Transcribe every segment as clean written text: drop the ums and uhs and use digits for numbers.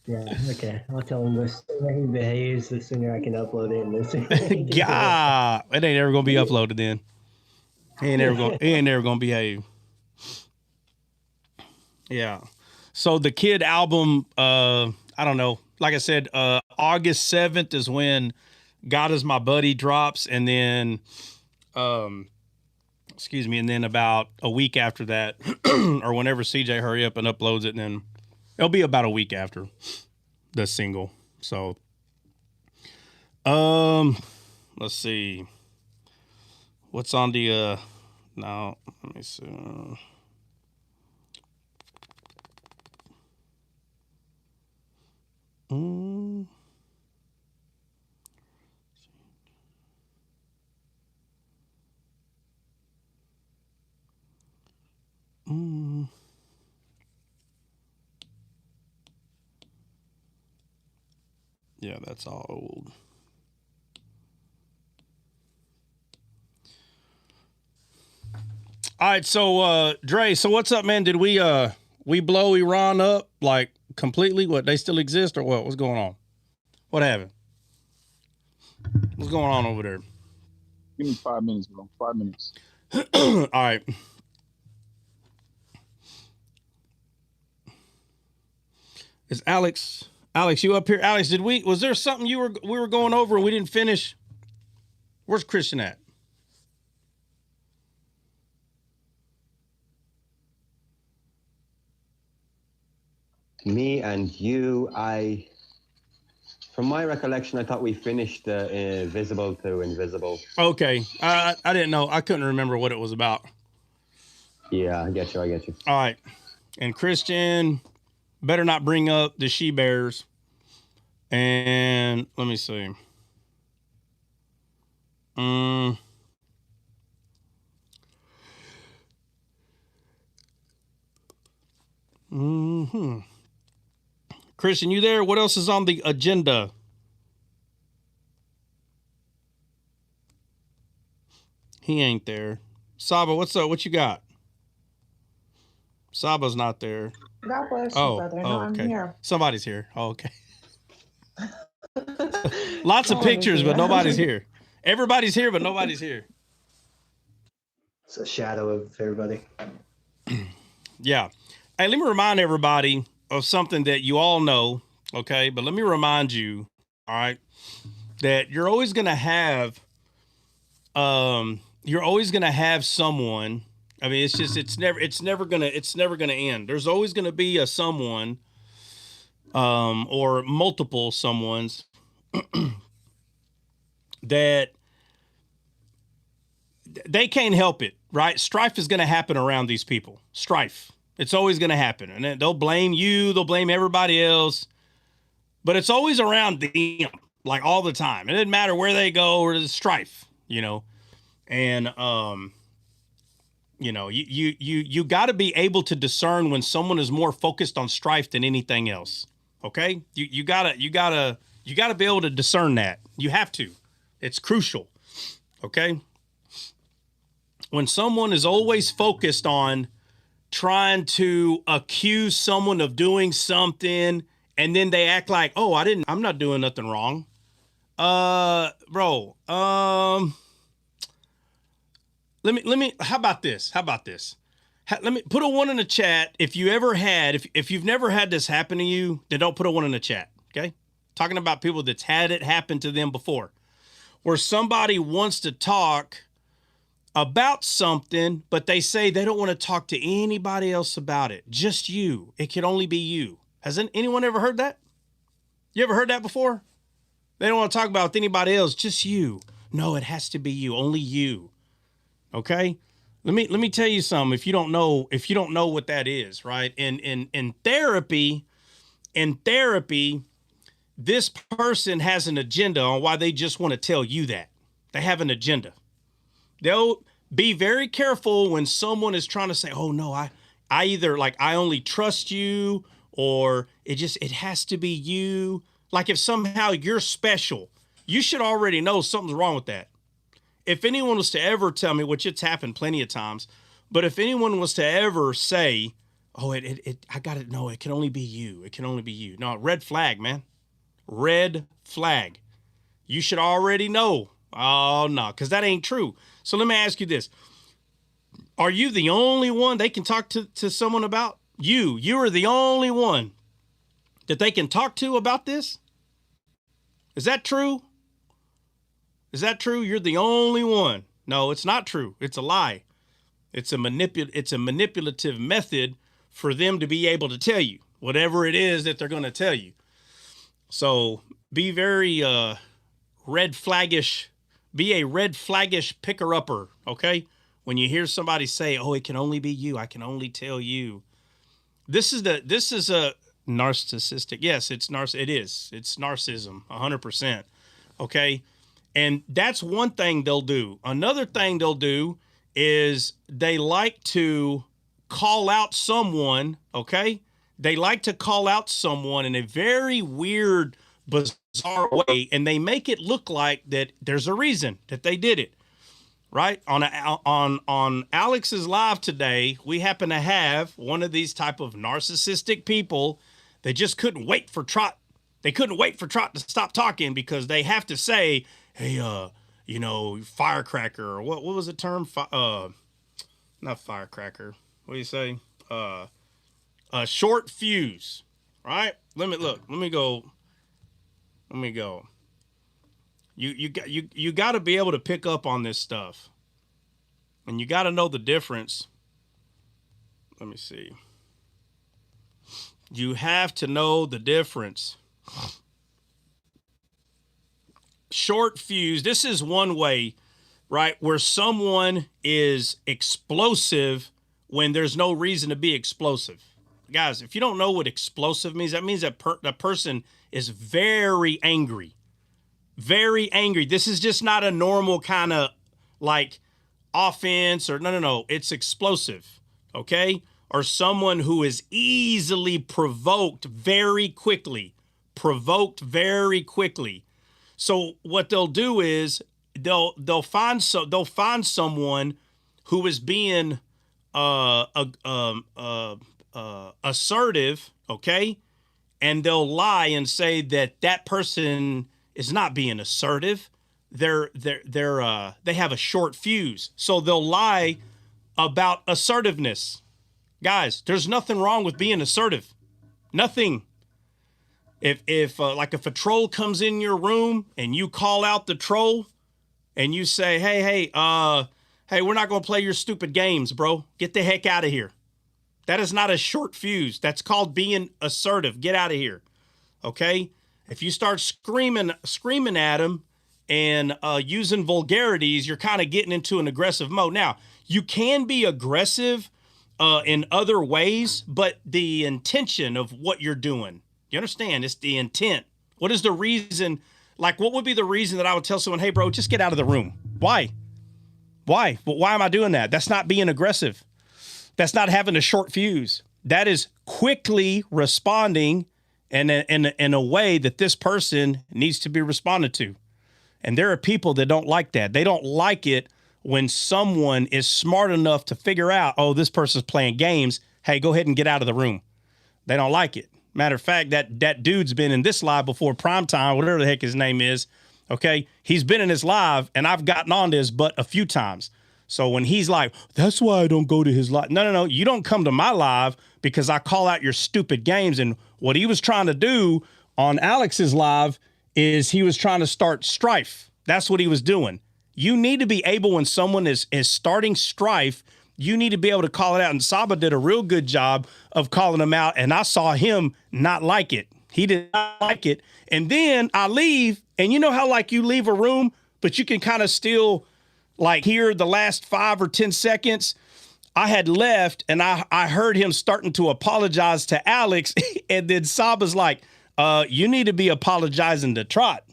Yeah, okay. I'll tell him the sooner he behaves, the sooner I can upload it, and the sooner he can get it. God, it ain't ever gonna be uploaded then. He ain't never gonna behave. Yeah. So the Kid album, I don't know. Like I said, August 7th is when God Is My Buddy drops, and then excuse me, and then about a week after that, or whenever CJ hurry up and uploads it, and then it'll be about a week after the single. So let's see. What's on the now, let me see. Yeah, that's all old. All right, so Dre, so what's up, man? Did we blow Iran up like completely? What, they still exist or what? What's going on? What happened? What's going on over there? Give me 5 minutes, bro. 5 minutes. All right. Is Alex, you up here? Alex, was there something we were going over and we didn't finish? Where's Christian at? Me and you, from my recollection, I thought we finished visible to invisible. Okay. I didn't know. I couldn't remember what it was about. Yeah, I get you. All right. And Christian, better not bring up the she bears. And let me see. Christian, you there? What else is on the agenda? He ain't there. Saba, what's up? What you got? Saba's not there. God bless you, brother. No, okay. I'm here. Somebody's here. Oh, okay. Lots of pictures, but nobody's here. Everybody's here, but nobody's here. It's a shadow of everybody. Yeah. Hey, let me remind everybody of something that you all know, okay? But let me remind you, all right, that you're always going to have someone. I mean, it's never going to end. There's always going to be a someone or multiple someones that they can't help it, right? Strife is going to happen around these people. Strife. It's always going to happen. And they'll blame you. They'll blame everybody else. But it's always around them, like all the time. It doesn't matter where they go or the strife, you know. And, you know, you got to be able to discern when someone is more focused on strife than anything else. Okay? You gotta be able to discern that. You have to. It's crucial. Okay? When someone is always focused on trying to accuse someone of doing something and then they act like, oh, I'm not doing nothing wrong. Bro, let me, how about this? Let me put a 1 in the chat. If you've never had this happen to you, then don't put a 1 in the chat. Okay. Talking about people that's had it happen to them before, where somebody wants to talk about something, but they say they don't want to talk to anybody else about it. Just you. It can only be you. Hasn't anyone ever heard that? You ever heard that before? They don't want to talk about anybody else, just you. No, it has to be you, only you. Okay? Let me tell you something. If you don't know what that is, right? In therapy, this person has an agenda on why they just want to tell you that. They have an agenda. They'll be very careful when someone is trying to say, oh no, I either like, I only trust you, or it has to be you. Like if somehow you're special, you should already know something's wrong with that. If anyone was to ever tell me, which it's happened plenty of times, but if anyone was to ever say Oh, I got it. No, it can only be you. It can only be you. No, red flag, man. Red flag. You should already know. Oh, no, because that ain't true. So let me ask you this. Are you the only one they can talk to someone about? You are the only one that they can talk to about this? Is that true? Is that true? You're the only one. No, it's not true. It's a lie. It's a manipulative method for them to be able to tell you whatever it is that they're going to tell you. So be very red flaggish. Be a red flaggish picker-upper, okay? When you hear somebody say, "Oh, it can only be you. I can only tell you." This is a narcissistic. Yes, it is. It's narcissism, 100%. Okay? And that's one thing they'll do. Another thing they'll do is they like to call out someone, okay? They like to call out someone in a very weird, bizarre way, and they make it look like that there's a reason that they did it, right? On Alex's live today, we happen to have one of these type of narcissistic people. They just couldn't wait for Trot. They couldn't wait for Trot to stop talking because they have to say, "Hey, firecracker," or what was the term? Not firecracker. What do you say? A short fuse, right? Let me go. You got to be able to pick up on this stuff, and you got to know the difference. Let me see. You have to know the difference. Short fuse. This is one way, right, where someone is explosive when there's no reason to be explosive. Guys, if you don't know what explosive means, that means that the person is very angry. Very angry. This is just not a normal kind of like offense or no. It's explosive, okay? Or someone who is easily provoked very quickly. So what they'll do is they'll find someone who is being assertive, okay, and they'll lie and say that person is not being assertive. They have a short fuse, so they'll lie about assertiveness. Guys, there's nothing wrong with being assertive. Nothing. If a troll comes in your room and you call out the troll and you say, hey, we're not going to play your stupid games, bro. Get the heck out of here. That is not a short fuse. That's called being assertive. Get out of here. Okay? If you start screaming at him and using vulgarities, you're kind of getting into an aggressive mode. Now, you can be aggressive in other ways, but the intention of what you're doing, you understand? It's the intent. What is the reason? Like, what would be the reason that I would tell someone, "Hey, bro, just get out of the room"? Why? But why am I doing that? That's not being aggressive. That's not having a short fuse. That is quickly responding in a way that this person needs to be responded to. And there are people that don't like that. They don't like it when someone is smart enough to figure out, oh, this person's playing games. Hey, go ahead and get out of the room. They don't like it. Matter of fact, that dude's been in this live before primetime, whatever the heck his name is. Okay. He's been in this live and I've gotten on this but a few times. So when he's like, "That's why I don't go to his live." No. You don't come to my live because I call out your stupid games. And what he was trying to do on Alex's live is he was trying to start strife. That's what he was doing. You need to be able, when someone is starting strife, you need to be able to call it out. And Saba did a real good job of calling him out. And I saw him not like it. He did not like it. And then I leave. And you know how like you leave a room, but you can kind of still like hear the last 5 or 10 seconds. I had left and I heard him starting to apologize to Alex. And then Saba's like, "You need to be apologizing to Trot."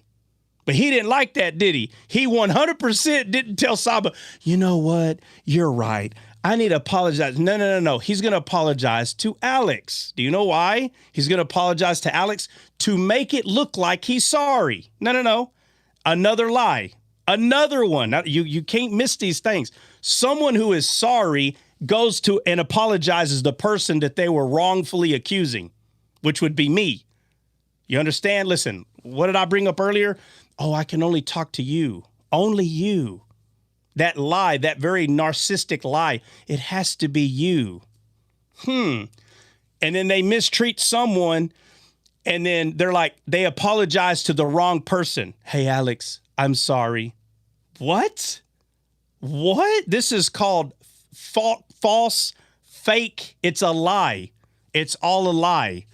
But he didn't like that, did he? He 100% didn't tell Saba, "You know what? You're right. I need to apologize." No. He's going to apologize to Alex. Do you know why? He's going to apologize to Alex to make it look like he's sorry. No. Another lie. Another one. You can't miss these things. Someone who is sorry goes to and apologizes the person that they were wrongfully accusing, which would be me. You understand? Listen, what did I bring up earlier? Oh, I can only talk to you. Only you. That lie, that very narcissistic lie, it has to be you. And then they mistreat someone, and then they're like, they apologize to the wrong person. Hey, Alex, I'm sorry. What? This is called false, fake. It's a lie. It's all a lie.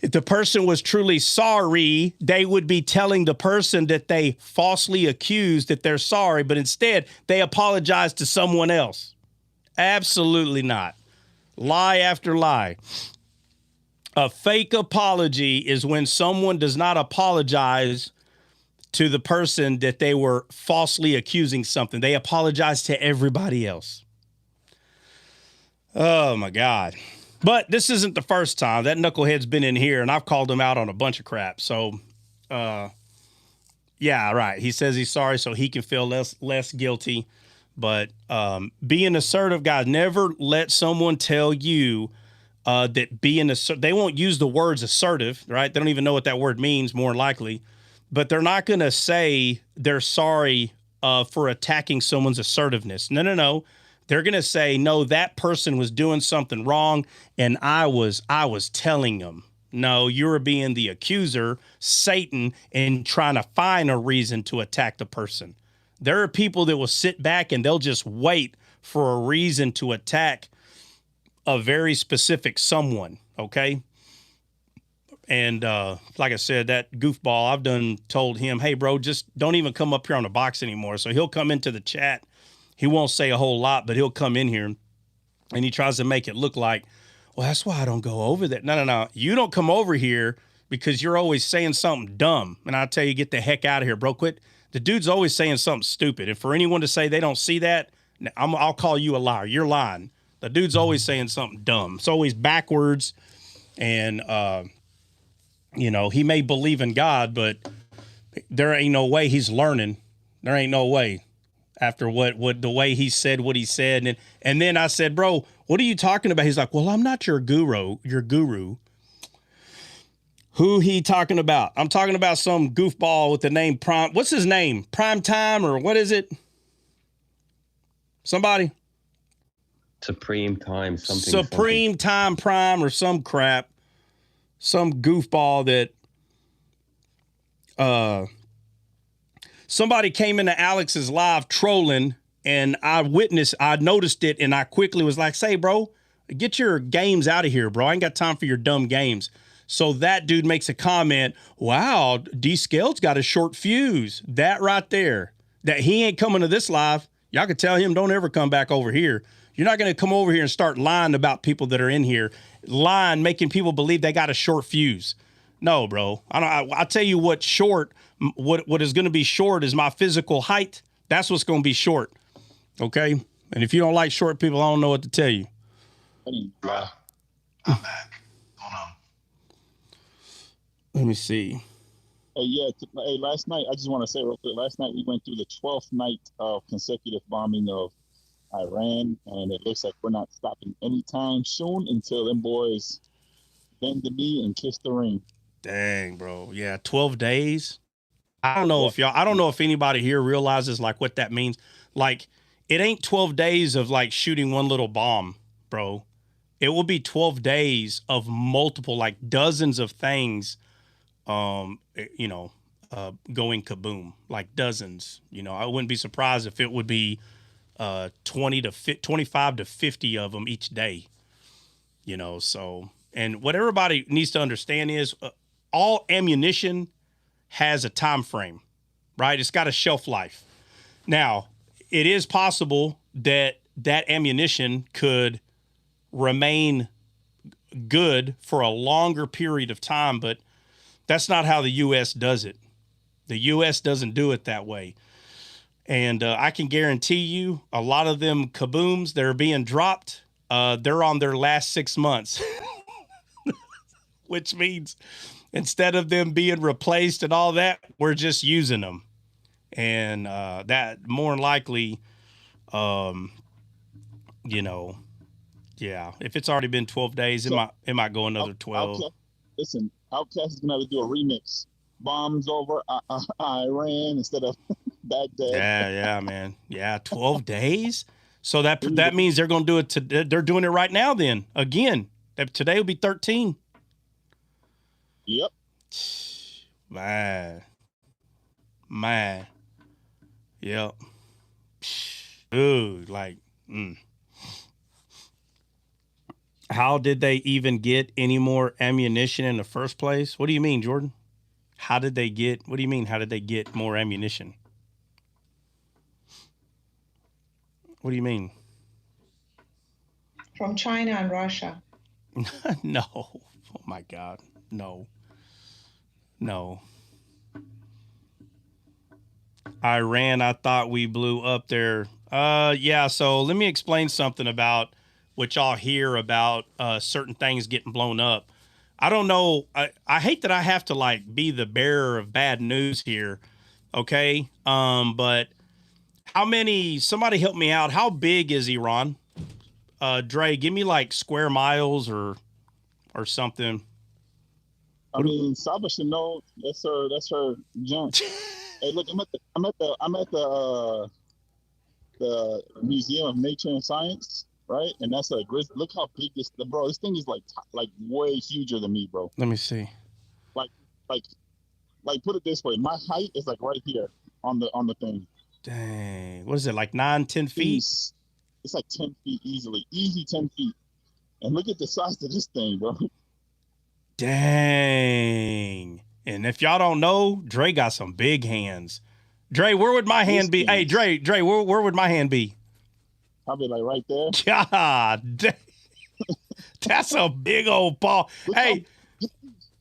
If the person was truly sorry, they would be telling the person that they falsely accused that they're sorry, but instead they apologize to someone else. Absolutely not. Lie after lie. A fake apology is when someone does not apologize to the person that they were falsely accusing something. They apologize to everybody else. Oh, my God. But this isn't the first time. That knucklehead's been in here, and I've called him out on a bunch of crap. So, yeah, right. He says he's sorry so he can feel less guilty. But being assertive, guys, never let someone tell you that being assertive, they won't use the words assertive, right? They don't even know what that word means, more than likely. But they're not going to say they're sorry for attacking someone's assertiveness. No. They're going to say, no, that person was doing something wrong, and I was telling them. No, you're being the accuser, Satan, and trying to find a reason to attack the person. There are people that will sit back and they'll just wait for a reason to attack a very specific someone, okay? And like I said, that goofball, I've done told him, hey, bro, just don't even come up here on the box anymore. So he'll come into the chat. He won't say a whole lot, but he'll come in here and he tries to make it look like, well, that's why I don't go over there. No. You don't come over here because you're always saying something dumb. And I tell you, get the heck out of here, bro. Quit. The dude's always saying something stupid. And for anyone to say they don't see that, I'll call you a liar. You're lying. The dude's always saying something dumb. It's always backwards. And, he may believe in God, but there ain't no way he's learning. There ain't no way. After what the way he said what he said. And then I said, bro, what are you talking about? He's like, well, I'm not your guru. Who he talking about? I'm talking about some goofball with the name Prime. What's his name? Prime Time, or what is it? Somebody? Supreme Time, Time Prime or some crap. Some goofball that somebody came into Alex's live trolling, and I noticed it, and I quickly was like, say, bro, get your games out of here, bro. I ain't got time for your dumb games. So that dude makes a comment, wow, D-Scale's got a short fuse. That right there, that he ain't coming to this live. Y'all can tell him, don't ever come back over here. You're not going to come over here and start lying about people that are in here, lying, making people believe they got a short fuse. No, bro. I'll tell you what what is going to be short is my physical height. That's what's going to be short. Okay? And if you don't like short people, I don't know what to tell you. I'm back. Hold on. Let me see. Hey, last night, I just want to say real quick, last night we went through the 12th night of consecutive bombing of Iran, and it looks like we're not stopping anytime soon until them boys bend the knee and kiss the ring. Dang, bro. Yeah, 12 days. I don't know if anybody here realizes like what that means. Like, it ain't 12 days of like shooting one little bomb, bro. It will be 12 days of multiple, like dozens of things, going kaboom, like dozens. I wouldn't be surprised if it would be 25 to 50 of them each day, so. And what everybody needs to understand is all ammunition has a time frame, right? It's got a shelf life. Now, it is possible that ammunition could remain good for a longer period of time, but that's not how the U.S. does it. The U.S. doesn't do it that way. And I can guarantee you a lot of them kabooms that are being dropped, they're on their last 6 months, which means instead of them being replaced and all that, we're just using them. And that more than likely, Yeah, if it's already been 12 days, So, it might go another 12. Listen, Outkast is gonna have to do a remix. Bombs over Iran instead of Baghdad. Yeah, man. Yeah, 12 days. So that means they're going to do it. They're doing it right now. Then again, today will be 13. Yep. Man. Yep. Ooh, like. How did they even get any more ammunition in the first place? What do you mean, Jordan? What do you mean, how did they get more ammunition? What do you mean? From China and Russia. No. Oh, my God. No. Iran, I thought we blew up there. Yeah, so let me explain something about what y'all hear about certain things getting blown up. I don't know. I hate that I have to like be the bearer of bad news here. Okay. But somebody help me out. How big is Iran? Dre, give me like square miles or something. I mean, Saba should know. That's her junk. Hey, look, I'm at the Museum of Nature and Science, right? And that's a grid. Look how big this thing is like way huger than me, bro. Let me see. Like put it this way, my height is like right here on the thing. Dang, what is it, like 9-10 feet? It's like 10 feet easy 10 feet. And look at the size of this thing, bro. Dang. And if y'all don't know, Dre got some big hands. Dre, where would my hand be? Hey, Dre, where would my hand be? Probably like right there. God dang. That's a big old paw. Hey.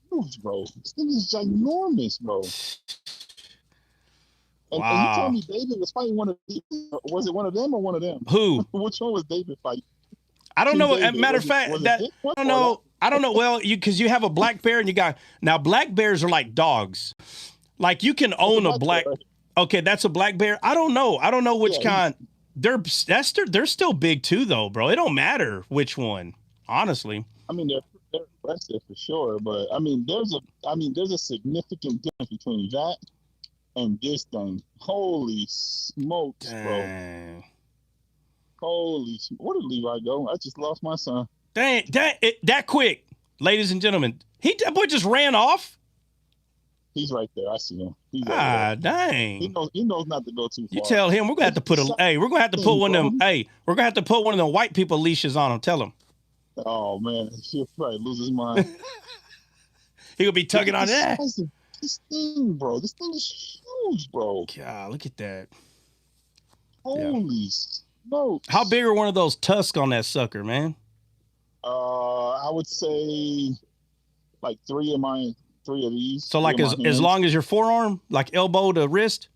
Huge, bro. This thing is ginormous, bro. And you told me David was fighting one of these. Was it one of them or one of them? Who? Which one was David fighting? I don't know. Matter of fact, I don't know. I don't know. Well, because you have a black bear and now black bears are like dogs. Like you can own a black. Bear, right? Okay, that's a black bear. I don't know. I don't know which kind. They're still big too, though, bro. It don't matter which one, honestly. I mean, they're aggressive for sure, but I mean, there's a significant difference between that and this thing. Holy smokes, bro. Holy, where did Levi go? I just lost my son. Dang, that quick, ladies and gentlemen. That boy just ran off. He's right there. I see him. Dang. He knows not to go too far. You tell him we're gonna have to put we're gonna have to put one of them. Hey, we're gonna have to put one of them white people leashes on him. Tell him. Oh man, he'll probably lose his mind. He'll be tugging on that. This thing, bro. This thing is huge, bro. God, look at that. Holy smokes. How big are one of those tusks on that sucker, man? I would say like three of these. So like as long as your forearm, like elbow to wrist?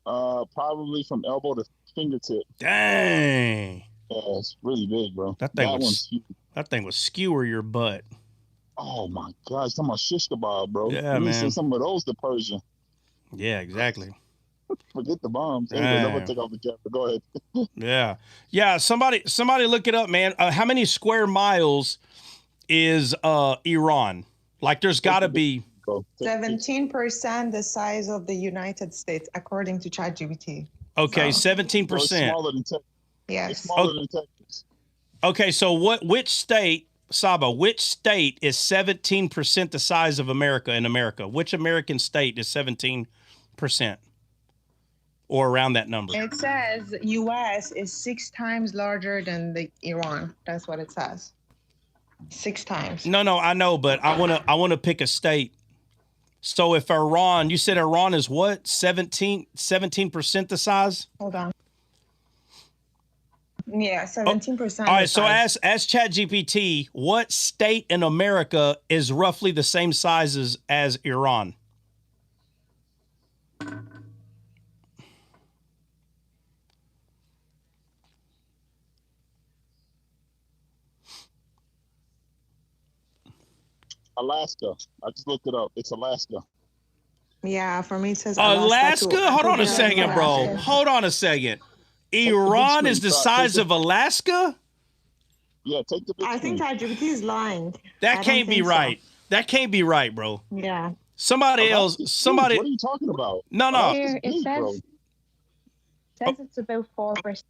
Probably from elbow to fingertip. Dang. Yeah, it's really big, bro. That thing would skewer your butt. Oh my gosh, talking about shish kebab, bro. Yeah, man. Send some of those to Persia. Yeah, exactly. Forget the bombs. Anyways, I'm gonna take off the camera. Go ahead. Yeah. Somebody look it up, man. How many square miles is Iran? Like, there's got to be 17% the size of the United States, according to ChatGPT. Okay, 17%. Smaller than Texas. Yes. Smaller than Texas. Okay, so which state, Saba? Which state is 17% the size of America in America? Which American state is 17%? Or around that number? It says U.S. is 6 times larger than the Iran. That's what it says. 6 times. No, I know, but I wanna pick a state. So if Iran, you said Iran is what? 17% the size? Hold on. Yeah, 17%. All right, so ask ChatGPT, what state in America is roughly the same size as Iran? Alaska. I just looked it up. It's Alaska. Yeah, for me it says Alaska. Hold on a second, bro. Hold on a second. Iran is the size of Alaska? Yeah, take the big I think screen. ChatGPT is lying. That I don't can't be think so. right. That can't be right, bro. Yeah. Somebody About else, this somebody. huge. What are you talking about? No, no. About Here, this it big, bro. says it's about 4%.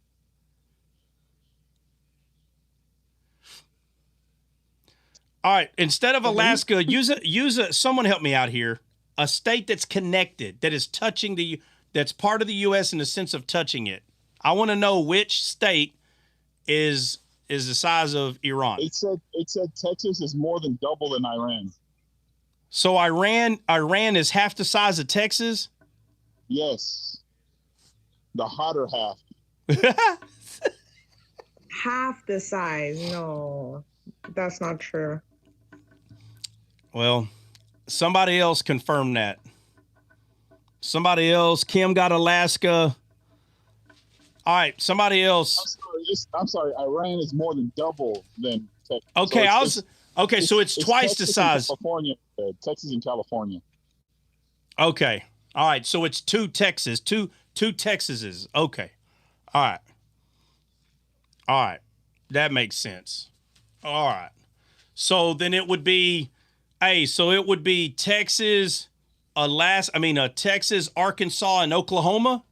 All right. Instead of Alaska, use a. Someone help me out here. A state that's connected, that is touching that's part of the U.S. in the sense of touching it. I want to know which state is the size of Iran. It said Texas is more than double than Iran. So Iran is half the size of Texas. Yes, the hotter half. Half the size. No, that's not true. Well, somebody else confirmed that. Somebody else. Kim got Alaska. All right, somebody else. I'm sorry. Iran is more than double than Texas. Okay, so it's twice the size. Texas and California. Okay. All right, so it's two Texases. Okay. All right. That makes sense. All right. So then it would be Texas, Texas, Arkansas, and Oklahoma.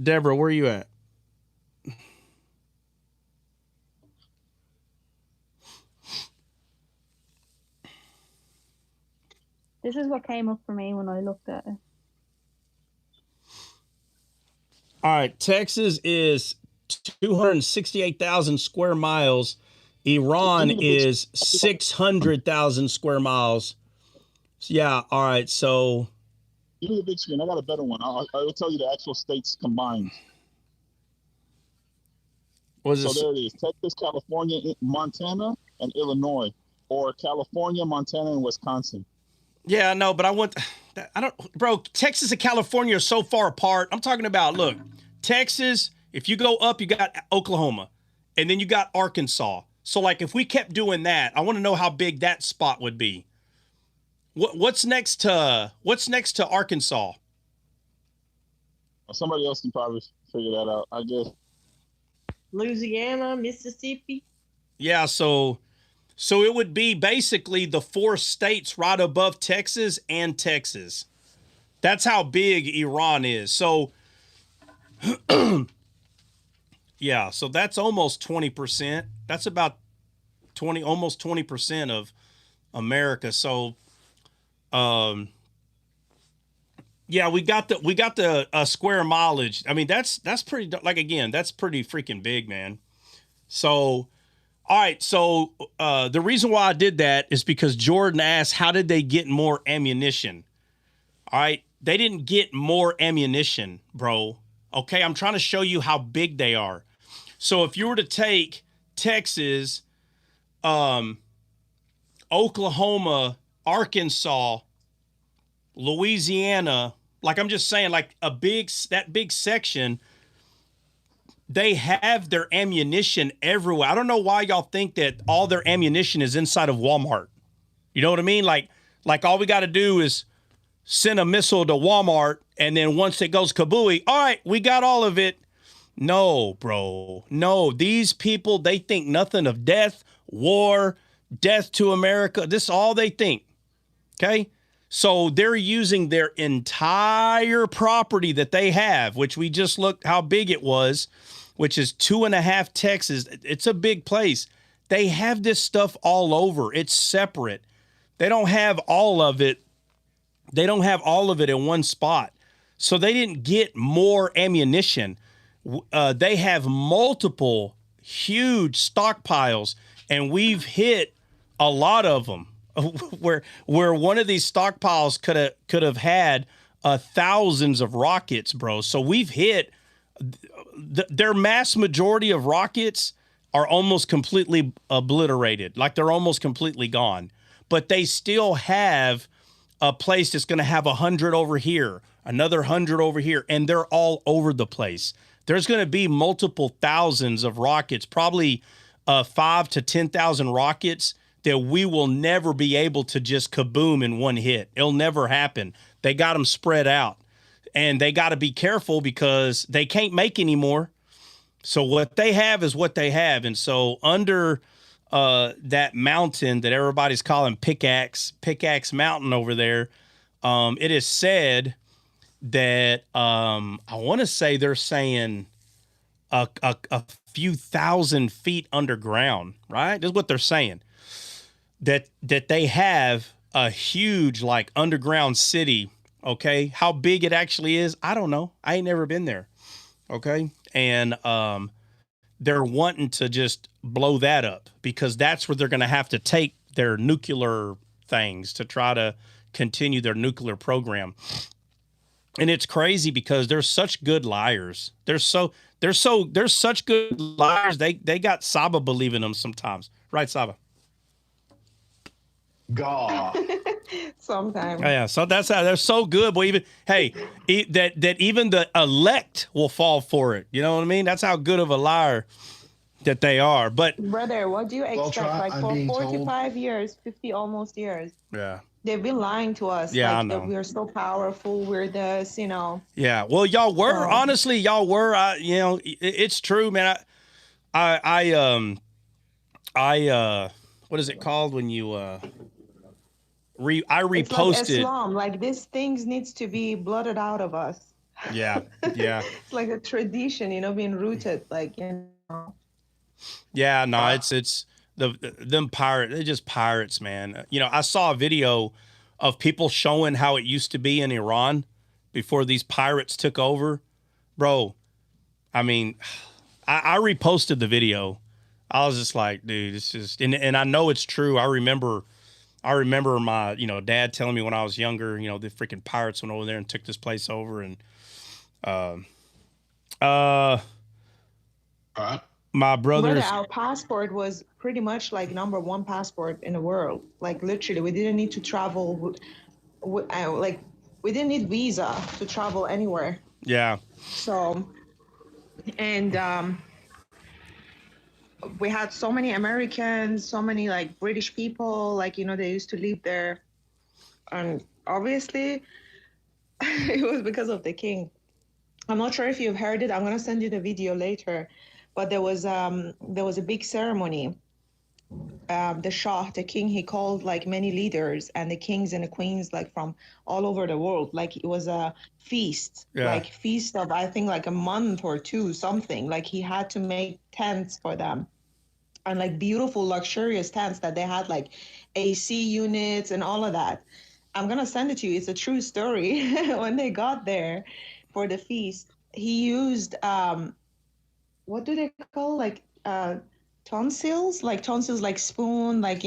Deborah, where are you at? This is what came up for me when I looked at it. All right, Texas is 268,000 square miles. Iran is 600,000 square miles. Yeah, all right, so... Give me the big screen. I got a better one. I'll tell you the actual states combined. So there it is. Texas, California, Montana, and Illinois. Or California, Montana, and Wisconsin. Yeah, no, but bro, Texas and California are so far apart. I'm talking about, look, Texas, if you go up, you got Oklahoma, and then you got Arkansas. So, like, if we kept doing that, I want to know how big that spot would be. What's next to Arkansas? Somebody else can probably figure that out, I guess. Louisiana, Mississippi. Yeah, so it would be basically the 4 states right above Texas and Texas. That's how big Iran is. So, yeah, so that's almost 20%. That's about almost 20% of America. So, yeah, we got the square mileage. I mean, that's pretty, like, again, that's pretty freaking big, man. So, all right. So, the reason why I did that is because Jordan asked, how did they get more ammunition? All right. They didn't get more ammunition, bro. Okay. I'm trying to show you how big they are. So if you were to take Texas, Oklahoma, Arkansas, Louisiana, like, I'm just saying, like, that big section, they have their ammunition everywhere. I don't know why y'all think that all their ammunition is inside of Walmart. You know what I mean? Like all we got to do is send a missile to Walmart, and then once it goes kabooey, all right, we got all of it. No, bro. No, these people, they think nothing of death, war, death to America. This is all they think. Okay? So they're using their entire property that they have, which we just looked how big it was, which is 2.5 Texas. It's a big place. They have this stuff all over. It's separate. They don't have all of it. They don't have all of it in one spot. So they didn't get more ammunition. They have multiple huge stockpiles, and we've hit a lot of them. Where one of these stockpiles could have had thousands of rockets, bro. So we've hit their mass majority of rockets are almost completely obliterated, like they're almost completely gone. But they still have a place that's going to have 100 over here, another 100 over here, and they're all over the place. There's going to be multiple thousands of rockets, probably 5,000 to 10,000 rockets that we will never be able to just kaboom in one hit. It'll never happen. They got them spread out, and they got to be careful because they can't make any more. So what they have is what they have. And so under that mountain that everybody's calling Pickaxe Mountain over there, it is said that I want to say they're saying a few thousand feet underground, right? That's what they're saying. That they have a huge like underground city. Okay, how big it actually is, I don't know. I ain't never been there. Okay, and they're wanting to just blow that up because that's where they're going to have to take their nuclear things to try to continue their nuclear program. And it's crazy because they're such good liars. They're such good liars. They got Saba believing them sometimes, right, Saba? God. Sometimes. Yeah, so that's how they're so good. But even that even the elect will fall for it. You know what I mean? That's how good of a liar that they are. But Brother, what do you expect? Like for 45 years, 50 almost years. Yeah. They've been lying to us. Yeah, like, I know. That we're so powerful. We're this, you know. Yeah. Well, y'all were honestly, y'all were. It's true, man. I what is it called when you I reposted. It's like Islam. Like these things needs to be blotted out of us. Yeah. Yeah. It's like a tradition, you know, being rooted. Like, you know. Yeah. No, it's them pirates. They're just pirates, man. You know, I saw a video of people showing how it used to be in Iran before these pirates took over, bro. I mean, I reposted the video. I was just like, dude, it's just, and I know it's true. I remember my, dad telling me when I was younger, the freaking pirates went over there and took this place over. And, my brother's. Our passport was pretty much like #1 passport in the world. Like literally, we didn't need to travel. Like we didn't need visa to travel anywhere. Yeah. So, and we had so many Americans, so many like British people, like, they used to live there. And obviously it was because of the king. I'm not sure if you've heard it. I'm going to send you the video later. But there was a big ceremony. The Shah, the king, he called like many leaders and the kings and the queens like from all over the world. Like it was a feast, like feast of, I think, like a month or two, something. Like he had to make tents for them, and like beautiful, luxurious tents that they had like AC units and all of that. I'm going to send it to you. It's a true story. When they got there for the feast, he used, what do they call, like tonsils, like spoon, like,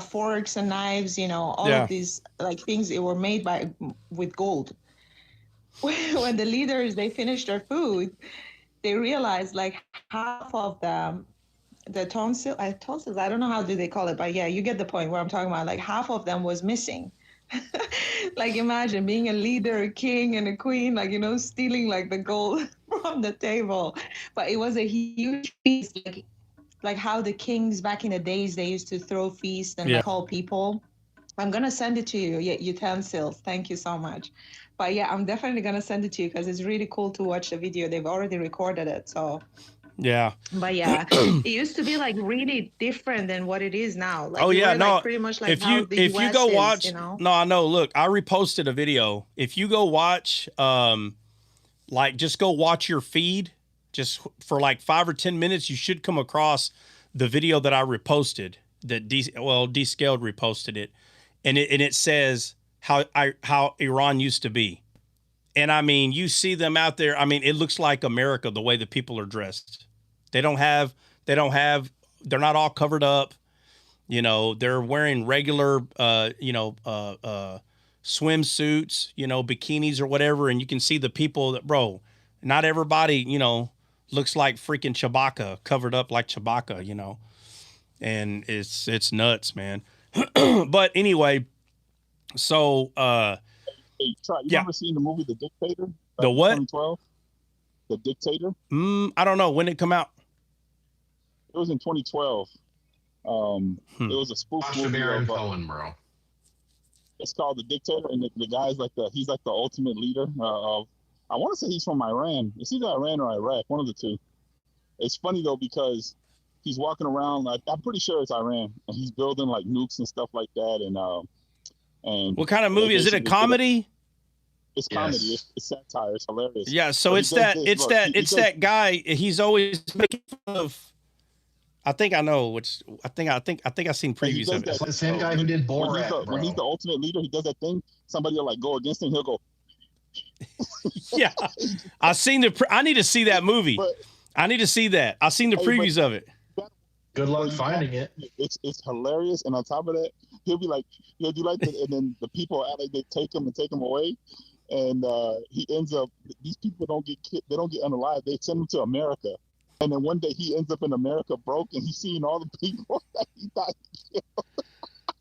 forks and knives, all of these like things that were made with gold. When the leaders, they finished their food, they realized like half of them, the tonsils, I don't know how do they call it, but yeah, you get the point where I'm talking about. Like half of them was missing. Like imagine being a leader, a king and a queen, like, stealing like the gold from the table. But it was a huge feast, like how the kings back in the days, they used to throw feasts and like call people. I'm gonna send it to you, utensils. Thank you so much. But yeah, I'm definitely gonna send it to you because it's really cool to watch the video. They've already recorded it, so. Yeah. But yeah, it used to be like really different than what it is now. Like, like pretty much like if you go watch, no, I know. Look, I reposted a video. If you go watch, just go watch your feed, just for like 5 or 10 minutes, you should come across the video that I reposted. That Descaled reposted it, and it says how Iran used to be. And I mean, you see them out there. I mean, it looks like America, the way the people are dressed. They're not all covered up. They're wearing regular, swimsuits, bikinis or whatever. And you can see the people that, bro, not everybody, looks like freaking Chewbacca, covered up like Chewbacca, and it's nuts, man. But anyway, so, Hey, you ever seen the movie The Dictator? The what? 2012? The Dictator? I don't know. When did it come out? It was in 2012. It was a spoof movie. Cohen, bro. It's called The Dictator, and the guy's like he's like the ultimate leader of. I want to say he's from Iran. It's either Iran or Iraq, one of the two. It's funny though because he's walking around. I'm pretty sure it's Iran, and he's building like nukes and stuff like that. And what kind of movie is it? A comedy? It's comedy. It's satire. It's hilarious. Yeah. So it's that guy. He's always making fun of. I think I know which. I think I've seen previews of it. It's the same guy who did Borat. When he's the ultimate leader, he does that thing. Somebody will like go against him. He'll go. Yeah, I've seen I need to see that movie. I need to see that. I've seen the previews of it. Good luck finding it. It's hilarious, and on top of that, he'll be like, he'll do like that, and then the people act like they take him away, and he ends up. These people don't get unalive. They send him to America, and then one day he ends up in America broke, and he's seeing all the people that he thought he killed.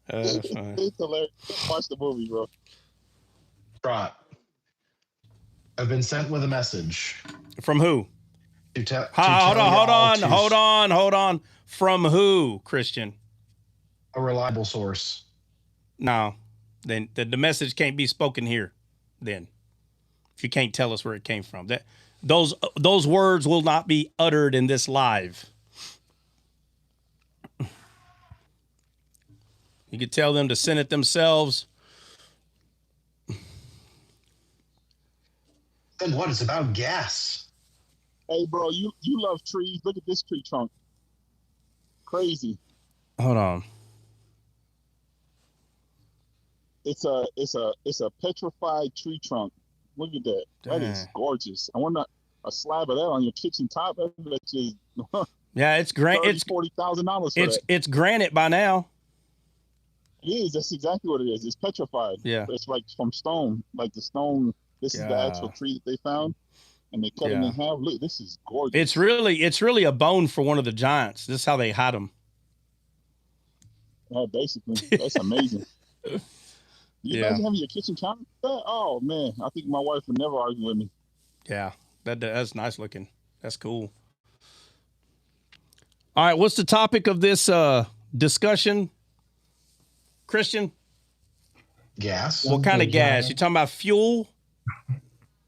It's hilarious. Watch the movie, bro. Trot. I've been sent with a message. From who? Hold on. From who, Christian? A reliable source. No, then the message can't be spoken here. Then, if you can't tell us where it came from, those words will not be uttered in this live. You could tell them to send it themselves. Then what? It's about gas. Hey, bro, you love trees. Look at this tree trunk. Crazy. Hold on. It's a petrified tree trunk. Look at that. That is gorgeous. I want a slab of that on your kitchen top. That's just yeah, it's granite. It's $40,000. It's granite by now. It is. That's exactly what it is. It's petrified. Yeah. It's like from stone. Like the stone. This is the actual tree that they found, and they cut it in half. Look, this is gorgeous. It's really a bone for one of the giants. This is how they hide them. Basically, that's amazing. You imagine having your kitchen counter? Oh man, I think my wife would never argue with me. Yeah, that's nice looking. That's cool. All right, what's the topic of this discussion, Christian? Gas. What kind of gas? You talking about fuel?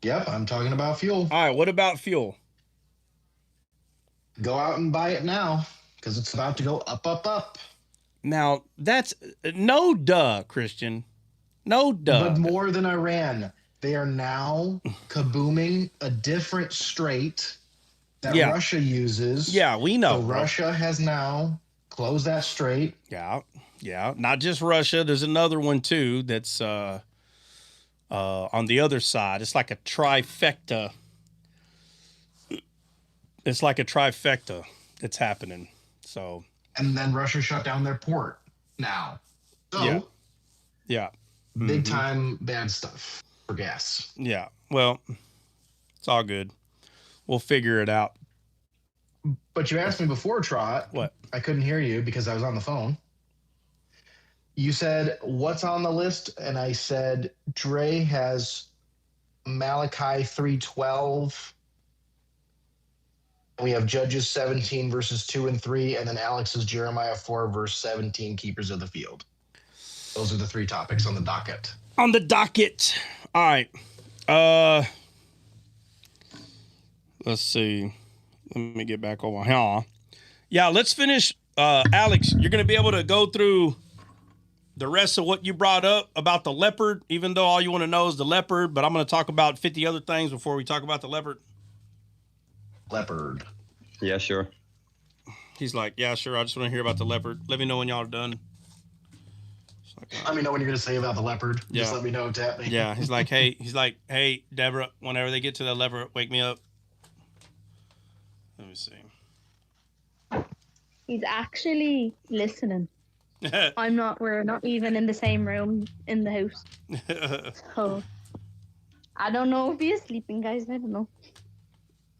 Yep, I'm talking about fuel. All right, what about fuel? Go out and buy it now because it's about to go up, up, up. Now, that's no duh, Christian. No duh. But more than Iran. They are now kabooming a different strait that Russia uses. Yeah, we know. So Russia has now closed that strait. Yeah. Not just Russia. There's another one, too, that's on the other side. It's like a trifecta. It's like a trifecta that's happening. So. And then Russia shut down their port now. So. Yeah. Big time bad stuff for gas. Yeah. Well, it's all good. We'll figure it out. But you asked me before, Trot. What? I couldn't hear you because I was on the phone. You said, what's on the list? And I said, Dre has Malachi 3:12. We have Judges 17 verses 2 and 3. And then Alex is Jeremiah 4 verse 17, keepers of the field. Those are the three topics on the docket. On the docket. All right. Let's see. Let me get back over here. Yeah, let's finish. Alex, you're going to be able to go through the rest of what you brought up about the leopard, even though all you want to know is the leopard, but I'm going to talk about 50 other things before we talk about the leopard. Leopard. Yeah, sure. He's like, yeah, sure. I just want to hear about the leopard. Let me know when y'all are done. Let me know when you're going to say about the leopard. Yeah. Just let me know, tap me. Yeah, he's like, hey, Deborah, whenever they get to the leopard, wake me up. Let me see. He's actually listening. We're not even in the same room in the house. So I don't know if he is sleeping, guys. I don't know.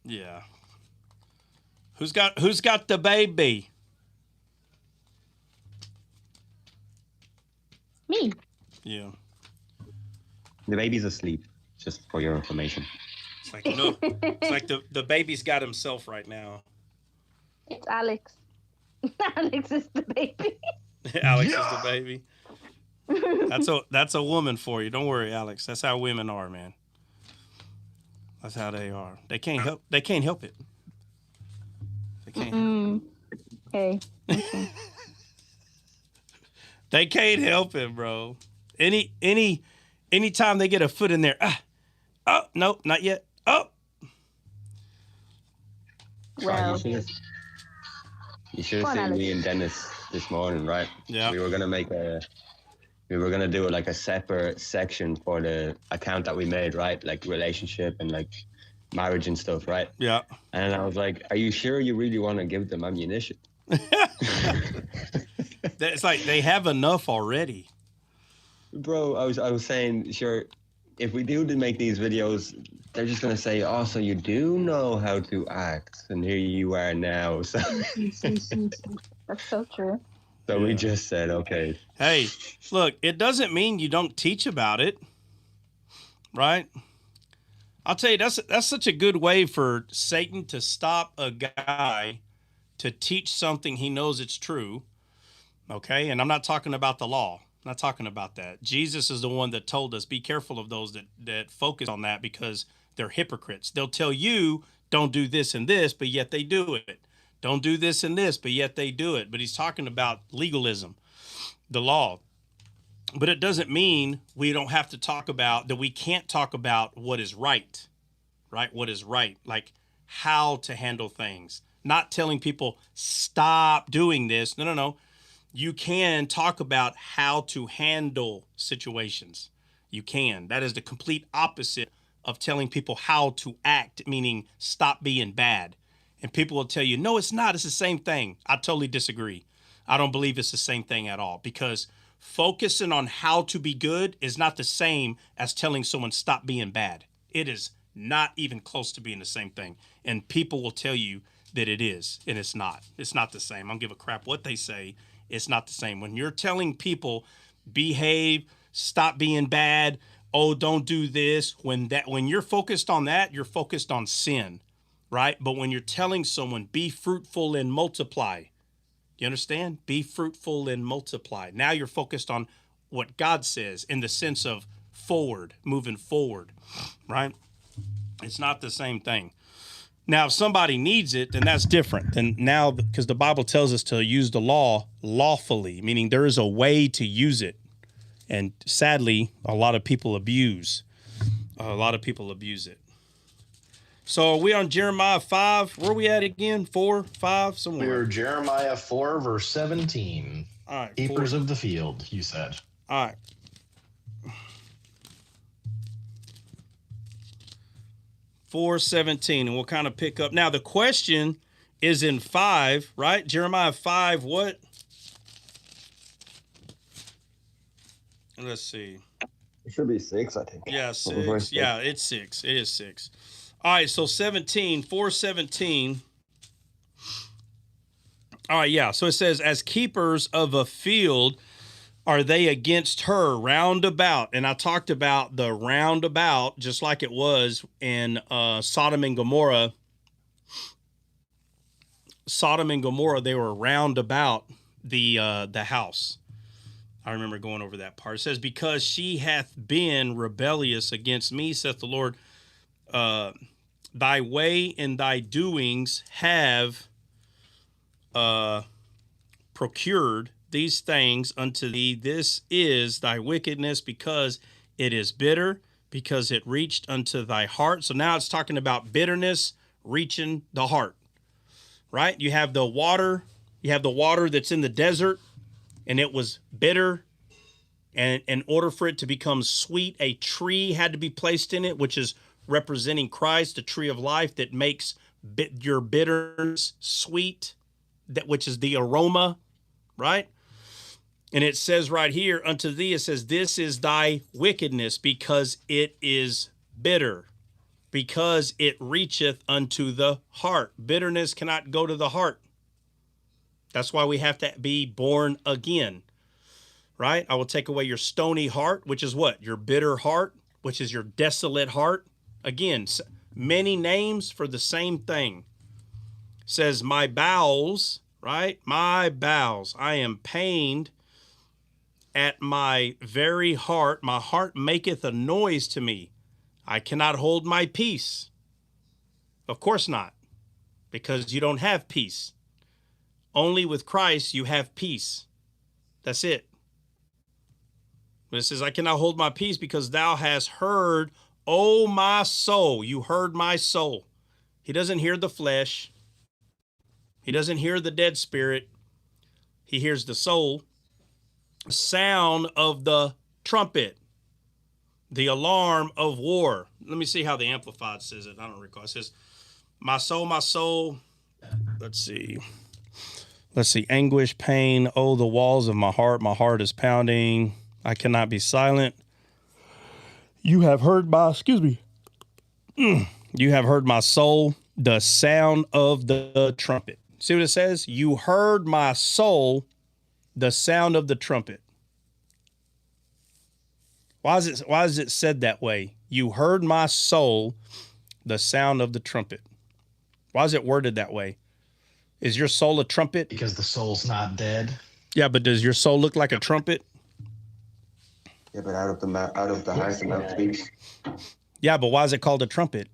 Yeah. Who's got the baby? Me. Yeah. The baby's asleep, just for your information. It's like, no, it's like the baby's got himself right now. It's Alex. Alex is the baby. Alex is the baby. That's a woman for you. Don't worry, Alex. That's how women are, man. That's how they are. They can't help it. They can't. Okay. They can't help it, bro. Anytime they get a foot in there, oh no, not yet. Oh. Well, you should have seen me and Dennis this morning, right? Yeah. We were gonna do like a separate section for the account that we made, right? Like relationship and like marriage and stuff, right? Yeah. And I was like, "Are you sure you really want to give them ammunition?" It's like they have enough already. Bro, I was saying, sure, if we do make these videos, they're just gonna say, "Oh, so you do know how to act," and here you are now. So that's so true. So we just said, okay. Hey, look, it doesn't mean you don't teach about it, right? I'll tell you, that's such a good way for Satan to stop a guy to teach something he knows it's true, okay? And I'm not talking about the law. I'm not talking about that. Jesus is the one that told us, be careful of those that focus on that because they're hypocrites. They'll tell you, don't do this and this, but yet they do it. Don't do this and this, but yet they do it. But he's talking about legalism, the law. But it doesn't mean we don't have to talk about, that we can't talk about what is right? What is right, like how to handle things. Not telling people, stop doing this. No. You can talk about how to handle situations. You can. That is the complete opposite of telling people how to act, meaning stop being bad. And people will tell you, no, it's not. It's the same thing. I totally disagree. I don't believe it's the same thing at all, because focusing on how to be good is not the same as telling someone stop being bad. It is not even close to being the same thing. And people will tell you that it is, and it's not. It's not the same. I don't give a crap what they say. It's not the same. When you're telling people behave, stop being bad, oh, don't do this, when you're focused on that, you're focused on sin, right? But when you're telling someone be fruitful and multiply, you understand? Be fruitful and multiply. Now you're focused on what God says in the sense of forward, moving forward, right? It's not the same thing. Now, if somebody needs it, then that's different. Then now, because the Bible tells us to use the law lawfully, meaning there is a way to use it. And sadly, a lot of people abuse. It. So are we on Jeremiah 5? Where are we at again? 4, 5, somewhere? We're Jeremiah 4, verse 17. All right. Keepers of the field, you said. All right. 4:17, and we'll kind of pick up. Now, the question is in 5, right? Jeremiah 5, what? Let's see. It should be 6, I think. Yeah, 6. Yeah, it's 6. It is 6. All right, so 4:17. All right, yeah. So it says, as keepers of a field are they against her round about. And I talked about the roundabout, just like it was in Sodom and Gomorrah. Sodom and Gomorrah, they were round about the house. I remember going over that part. It says, because she hath been rebellious against me, saith the Lord, thy way and thy doings have procured these things unto thee. This is thy wickedness, because it is bitter, because it reached unto thy heart. So now it's talking about bitterness reaching the heart, right? You have the water that's in the desert, and it was bitter. And in order for it to become sweet, a tree had to be placed in it, which is representing Christ, the tree of life that makes your bitterness sweet, which is the aroma, right? And it says right here, unto thee, it says, this is thy wickedness, because it is bitter, because it reacheth unto the heart. Bitterness cannot go to the heart. That's why we have to be born again, right? I will take away your stony heart, which is what? Your bitter heart, which is your desolate heart. Again, many names for the same thing. It says, my bowels, right? My bowels, I am pained at my very heart. My heart maketh a noise to me. I cannot hold my peace. Of course not, because you don't have peace. Only with Christ you have peace. That's it. But it says, I cannot hold my peace because thou hast heard, O my soul. You heard my soul. He doesn't hear the flesh. He doesn't hear the dead spirit. He hears the soul. Sound of the trumpet, the alarm of war. Let me see how the Amplified says it. I don't recall. It says, my soul. Let's see. Anguish, pain. Oh, the walls of my heart is pounding. I cannot be silent. You have heard my soul, the sound of the trumpet. See what it says? You heard my soul, the sound of the trumpet. Why is it said that way? You heard my soul, the sound of the trumpet. Why is it worded that way? Is your soul a trumpet? Because the soul's not dead. Yeah, but does your soul look like a trumpet? Yeah, but out of the heart the mouth speaks. Yeah, but why is it called a trumpet?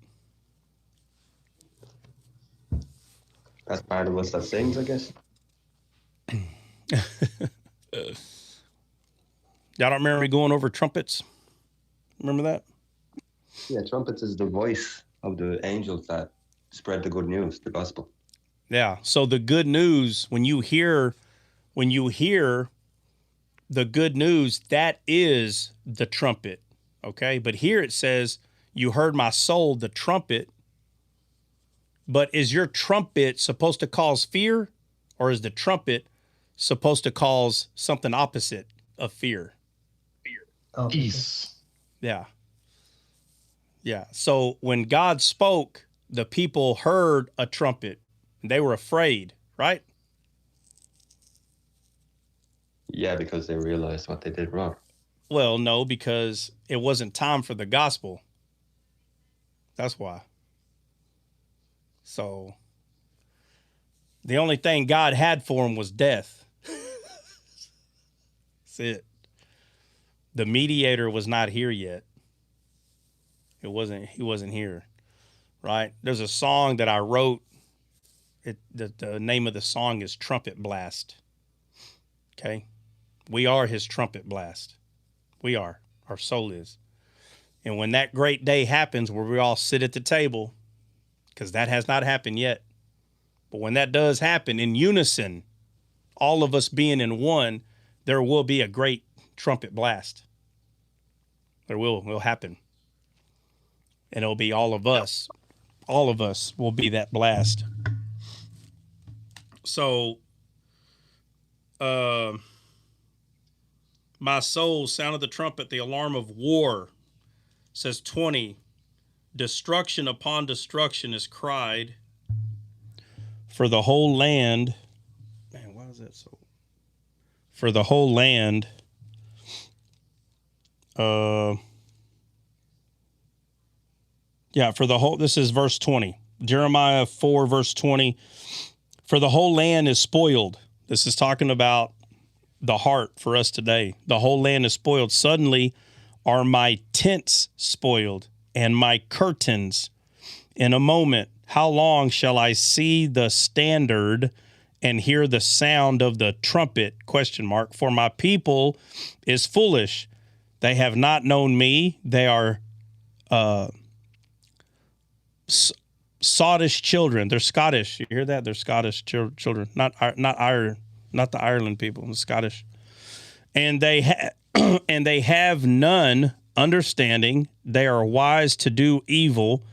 That's part of us that sings, I guess. Y'all don't remember me going over trumpets? Remember that? Yeah, trumpets is the voice of the angels that spread the good news, the gospel. Yeah. So the good news, when you hear the good news, that is the trumpet. Okay. But here it says, you heard my soul, the trumpet. But is your trumpet supposed to cause fear, or is the trumpet supposed to cause something opposite of fear? Peace. Yeah. Yeah. So when God spoke, the people heard a trumpet and they were afraid, right? Yeah, because they realized what they did wrong. Well, no, because it wasn't time for the gospel. That's why. So the only thing God had for him was death. That's it. The mediator was not here yet. He wasn't here, right? There's a song that I wrote. The name of the song is Trumpet Blast. Okay. We are his trumpet blast. We are. Our soul is. And when that great day happens where we all sit at the table, because that has not happened yet, but when that does happen in unison, all of us being in one, there will be a great trumpet blast. There will happen. And it'll be all of us. All of us will be that blast. So, my soul sounded the trumpet, the alarm of war. Says 20, destruction upon destruction is cried. For the whole land, man, why is that so? For the whole land, this is verse 20. Jeremiah 4, verse 20. For the whole land is spoiled. This is talking about the heart for us today. The whole land is spoiled. Suddenly are my tents spoiled and my curtains. In a moment, how long shall I see the standard and hear the sound of the trumpet? ? For my people is foolish. They have not known me. They are sottish children. They're Scottish. You hear that? They're Scottish children, not the Ireland people. The Scottish, and they have none understanding. They are wise to do evil,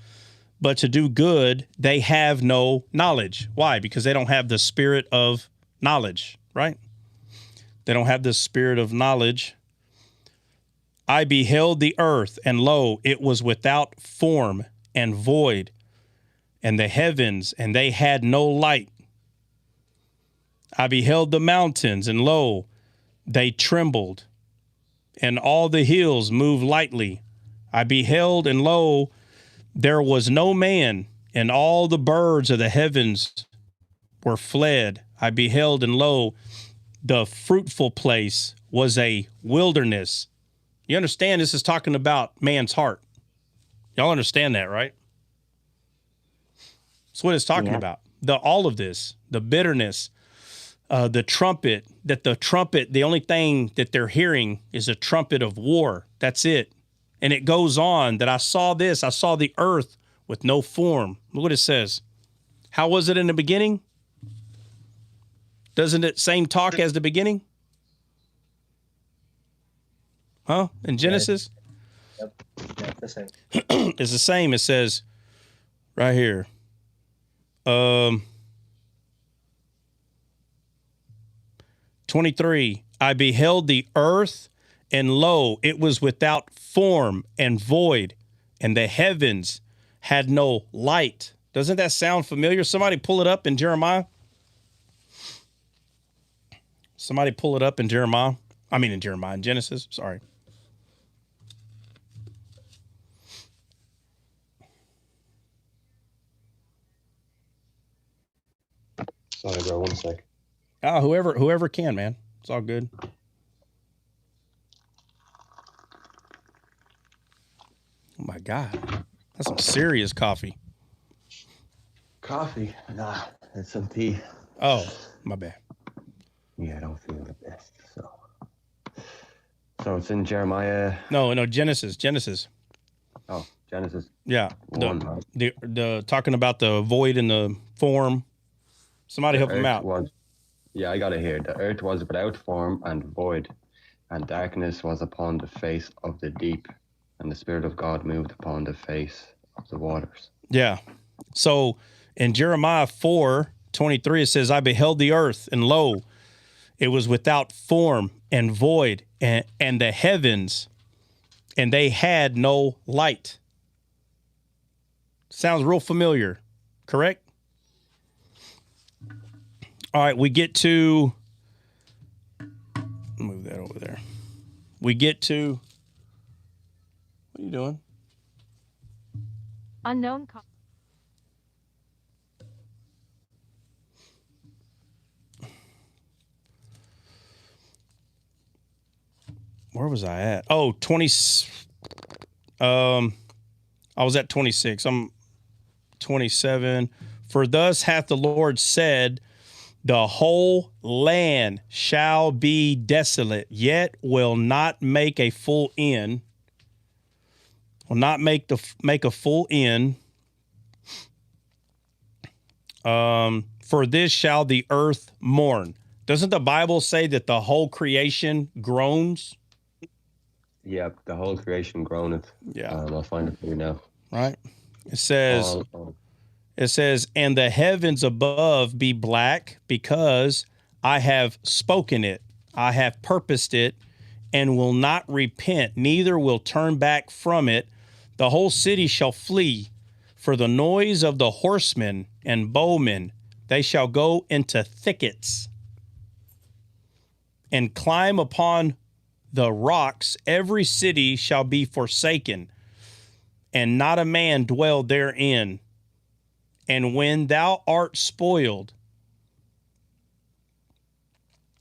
but to do good they have no knowledge. Why? Because they don't have the spirit of knowledge, right? They don't have the spirit of knowledge. I beheld the earth, and lo, it was without form and void, and the heavens, and they had no light. I beheld the mountains, and lo, they trembled, and all the hills moved lightly. I beheld, and lo, there was no man, and all the birds of the heavens were fled. I beheld, and lo, the fruitful place was a wilderness. You understand this is talking about man's heart. Y'all understand that, right? That's what it's talking about. All of this, the bitterness, the trumpet, the only thing that they're hearing is a trumpet of war. That's it. And it goes on that I saw the earth with no form. Look what it says. How was it in the beginning? Doesn't it same talk as the beginning? Huh? In Genesis? Yep. Yeah, the same. It's the same. It says right here. 23, I beheld the earth, and lo, it was without form and void, and the heavens had no light. Doesn't that sound familiar? Somebody pull it up in Jeremiah. Somebody pull it up in Jeremiah. In Genesis. Sorry. Sorry, bro. 1 sec. Whoever can, man. It's all good. Oh my God. That's some serious coffee. Coffee? Nah, it's some tea. Oh, my bad. Yeah, I don't feel the best. So it's in Jeremiah. No, Genesis. Oh, Genesis. Yeah. 1, right? The talking about the void and the form. Somebody help him out. I got it here. The earth was without form and void, and darkness was upon the face of the deep, and the Spirit of God moved upon the face of the waters. Yeah. So in Jeremiah 4:23, it says, I beheld the earth, and lo, it was without form and void, and the heavens, and they had no light. Sounds real familiar, correct? All right, we get to, move that over there. We get to, what are you doing? Unknown. Where was I at? Oh, 20. I was at 26. I'm 27. For thus hath the Lord said, the whole land shall be desolate, yet will not make a full end. Will not make a full end. For this shall the earth mourn. Doesn't the Bible say that the whole creation groans? Yep, the whole creation groaneth. Yeah. I'll find it for you now. Right. It says, and the heavens above be black, because I have spoken it, I have purposed it, and will not repent, neither will turn back from it. The whole city shall flee for the noise of the horsemen and bowmen. They shall go into thickets and climb upon the rocks. Every city shall be forsaken, and not a man dwell therein. And when thou art spoiled,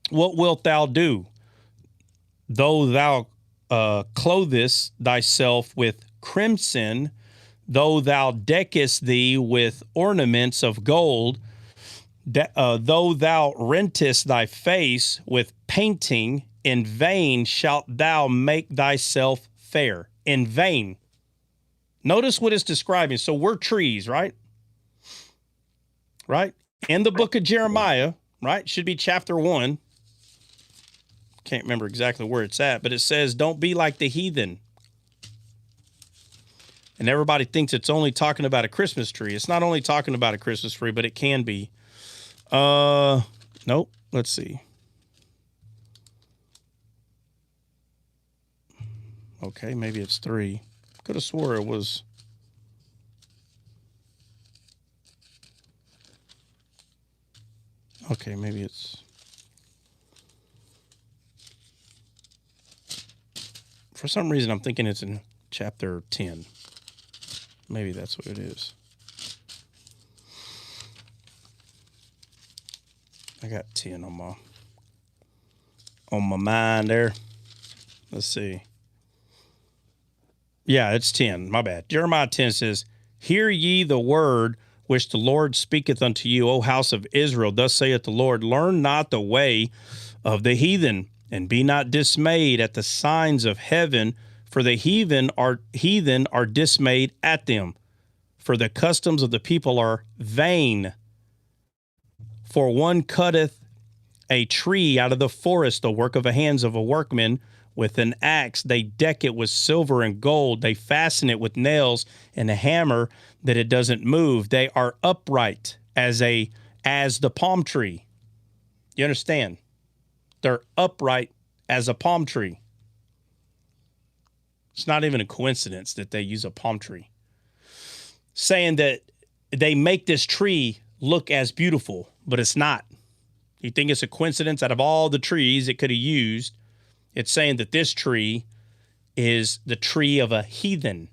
what wilt thou do? Though thou clothest thyself with crimson, though thou deckest thee with ornaments of gold, though thou rentest thy face with painting, in vain shalt thou make thyself fair. In vain. Notice what it's describing. So we're trees, right? Right? In the book of Jeremiah, right? Should be chapter 1. Can't remember exactly where it's at, but it says, don't be like the heathen. And everybody thinks it's only talking about a Christmas tree. It's not only talking about a Christmas tree, but it can be. Nope. Let's see. Okay, maybe it's 3. Could have swore it was. Okay, maybe it's. For some reason, I'm thinking it's in chapter 10. Maybe that's what it is. I got 10 on my. on my mind there. Let's see. Yeah, it's 10. My bad. Jeremiah 10 says, hear ye the word which the Lord speaketh unto you, O house of Israel. Thus saith the Lord, learn not the way of the heathen, and be not dismayed at the signs of heaven, for the heathen are dismayed at them. For the customs of the people are vain. For one cutteth a tree out of the forest, the work of the hands of a workman. With an axe they deck it with silver and gold. They fasten it with nails and a hammer that it doesn't move. They are upright as the palm tree. You understand? They're upright as a palm tree. It's not even a coincidence that they use a palm tree. Saying that they make this tree look as beautiful, but it's not. You think it's a coincidence? Out of all the trees it could have used, it's saying that this tree is the tree of a heathen.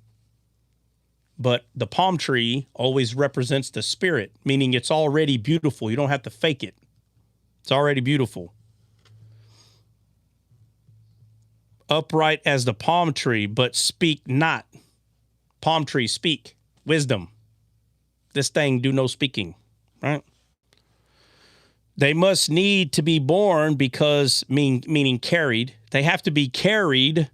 But the palm tree always represents the spirit, meaning it's already beautiful. You don't have to fake it. It's already beautiful. Upright as the palm tree, but speak not. Palm tree, speak. Wisdom. This thing do no speaking, right? They must need to be born because, meaning carried. They have to be carried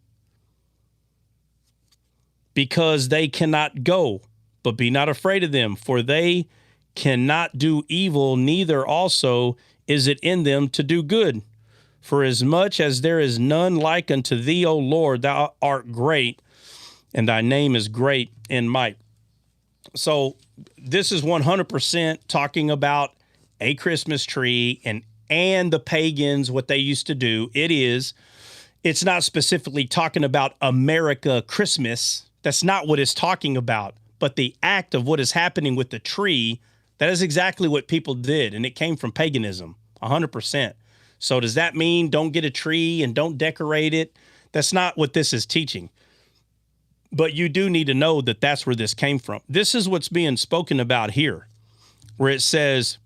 because they cannot go. But be not afraid of them, for they cannot do evil, neither also is it in them to do good. For as much as there is none like unto thee, O Lord, thou art great, and thy name is great in might. So this is 100% talking about a Christmas tree and the pagans, what they used to do. It's not specifically talking about America Christmas. That's not what it's talking about. But the act of what is happening with the tree, that is exactly what people did. And it came from paganism, 100%. So does that mean don't get a tree and don't decorate it? That's not what this is teaching. But you do need to know that that's where this came from. This is what's being spoken about here, where it says,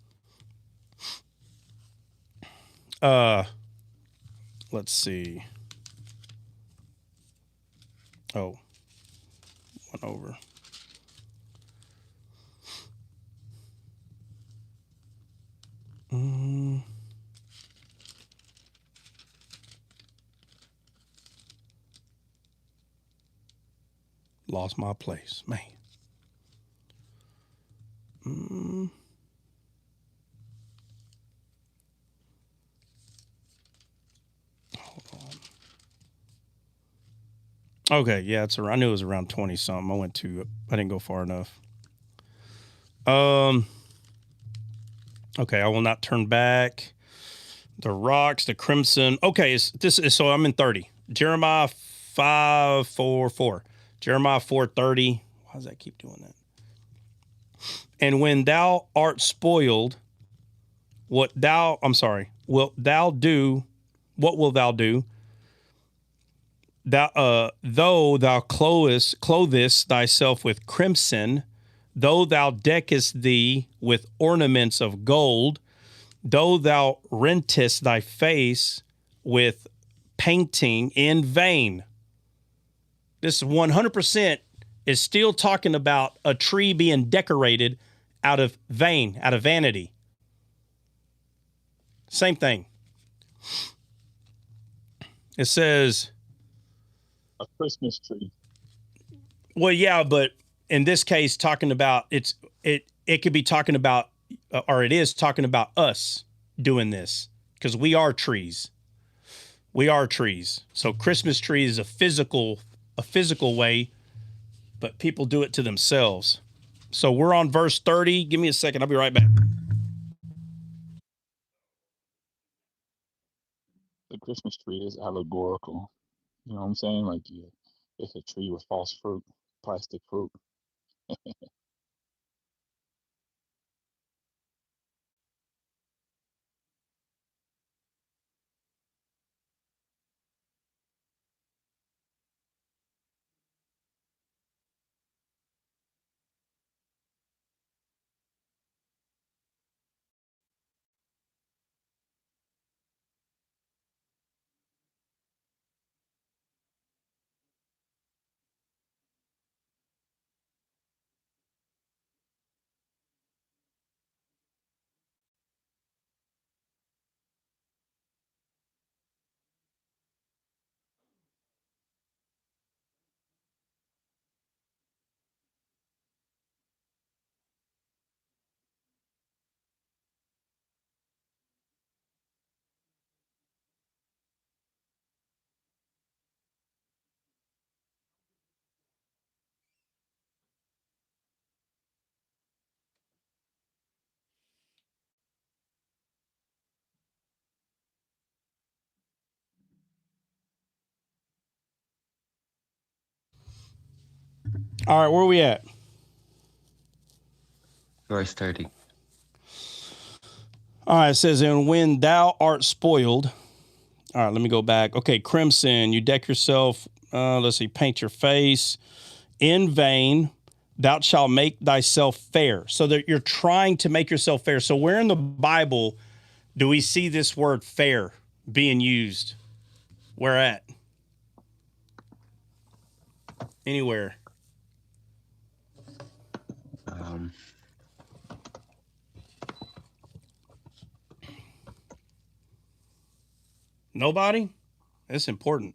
let's see. Oh, one over. Lost my place, man. Hold on. Okay, yeah, I knew it was around 20 something. I didn't go far enough. Okay, I will not turn back. The rocks, the crimson. Okay, so I'm in 30. Jeremiah 5:4. Jeremiah 4:30. Why does that keep doing that? And when thou art spoiled, what wilt thou do? What will thou do? Though thou clothest thyself with crimson, though thou deckest thee with ornaments of gold, though thou rentest thy face with painting in vain. This 100% is still talking about a tree being decorated out of vanity. Same thing. It says a Christmas tree. Well, yeah, but in this case, talking about it could be talking about, or it is talking about us doing this because we are trees. We are trees. So Christmas tree is a physical way, but people do it to themselves. So we're on verse 30. Give me a second. I'll be right back. The Christmas tree is allegorical. You know what I'm saying? Like, yeah, it's a tree with false fruit, plastic fruit. All right, where are we at? Verse 30. All right, it says, and when thou art spoiled. All right, let me go back. Okay, crimson, you deck yourself. Let's see, paint your face. In vain, thou shalt make thyself fair. So that you're trying to make yourself fair. So where in the Bible do we see this word fair being used? Where at? Anywhere. Nobody? That's important.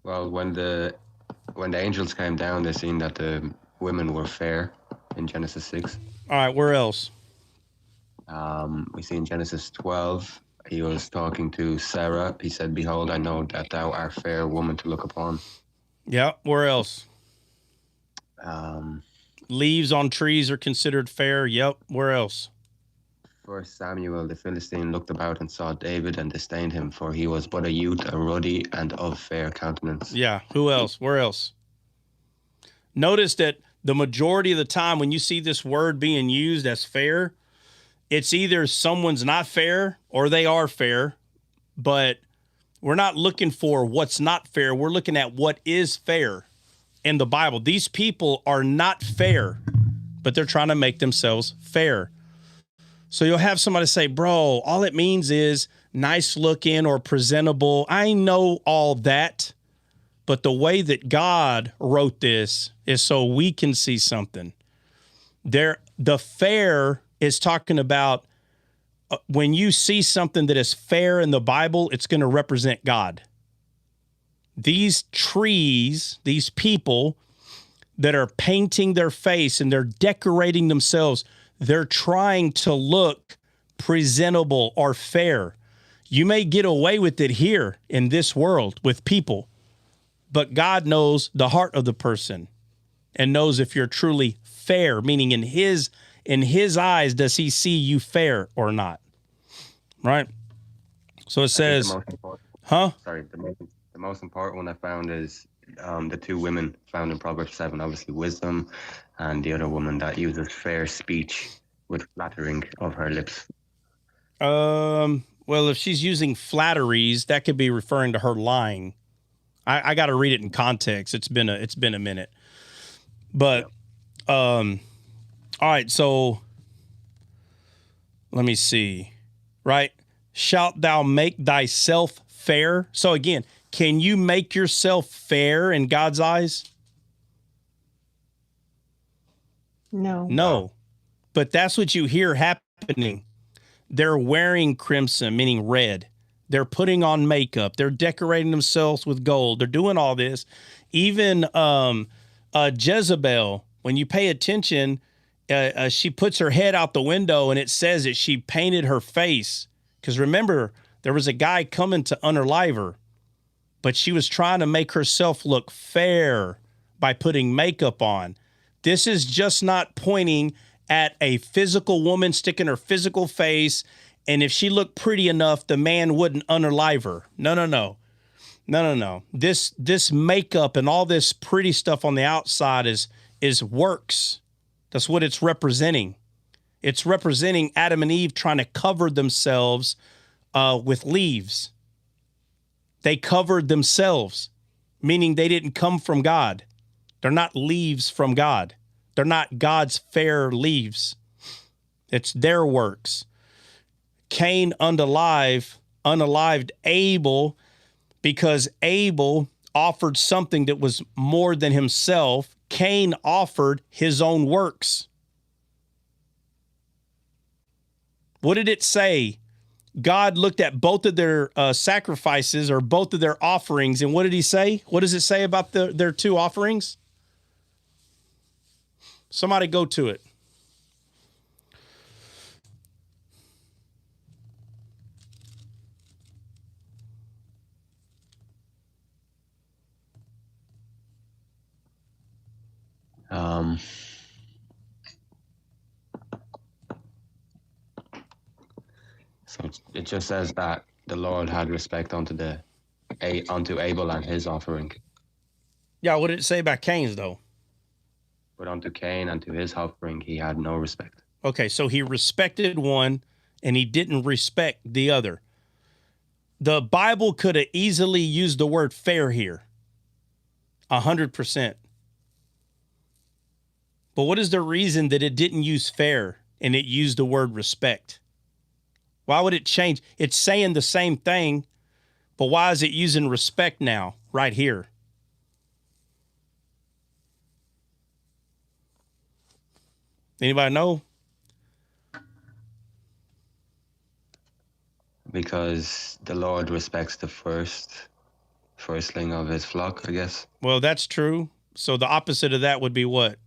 Well, when the angels came down, they seen that the women were fair in Genesis 6. All right, where else? We see in Genesis 12, he was talking to Sarah. He said, behold, I know that thou art fair woman to look upon. Yeah, where else? Leaves on trees are considered fair. Yep, where else? For Samuel, the Philistine looked about and saw David and disdained him, for he was but a youth, a ruddy and of fair countenance. Yeah, who else? Where else? Notice that the majority of the time when you see this word being used as fair, it's either someone's not fair or they are fair, but we're not looking for what's not fair. We're looking at what is fair in the Bible. These people are not fair, but they're trying to make themselves fair. So you'll have somebody say, bro, all it means is nice looking or presentable. I know all that, but the way that God wrote this is so we can see something. The fair is talking about when you see something that is fair in the Bible, it's going to represent God. These trees, these people that are painting their face and they're decorating themselves, they're trying to look presentable or fair. You may get away with it here in this world with people, but God knows the heart of the person and knows if you're truly fair, meaning in his eyes, does he see you fair or not? Right? So it says, The most important one I found is the two women found in Proverbs 7, obviously wisdom, and the other woman that uses fair speech with flattering of her lips. Well, if she's using flatteries, that could be referring to her lying. I got to read it in context. It's been a minute, but all right. So let me see. Right? Shalt thou make thyself fair? So again, can you make yourself fair in God's eyes? No. But that's what you hear happening. They're wearing crimson, meaning red. They're putting on makeup. They're decorating themselves with gold. They're doing all this. Even Jezebel, when you pay attention, she puts her head out the window and it says that she painted her face. Because remember, there was a guy coming to unalive her, but she was trying to make herself look fair by putting makeup on. This is just not pointing at a physical woman sticking her physical face, and if she looked pretty enough, the man wouldn't unalive her. No. This makeup and all this pretty stuff on the outside is works. That's what it's representing. It's representing Adam and Eve trying to cover themselves with leaves. They covered themselves, meaning they didn't come from God. They're not leaves from God. They're not God's fair leaves. It's their works. Cain unalived Abel because Abel offered something that was more than himself. Cain offered his own works. What did it say? God looked at both of their sacrifices or both of their offerings, and what did he say? What does it say about their two offerings? Somebody go to it. So it just says that the Lord had respect unto Abel and his offering. Yeah, what did it say about Cain's, though? But unto Cain and to his offspring he had no respect. Okay, so he respected one, and he didn't respect the other. The Bible could have easily used the word fair here. 100%. But what is the reason that it didn't use fair and it used the word respect? Why would it change? It's saying the same thing, but why is it using respect now, right here? Anybody know? Because the Lord respects the firstling of his flock, I guess. Well, that's true. So the opposite of that would be what?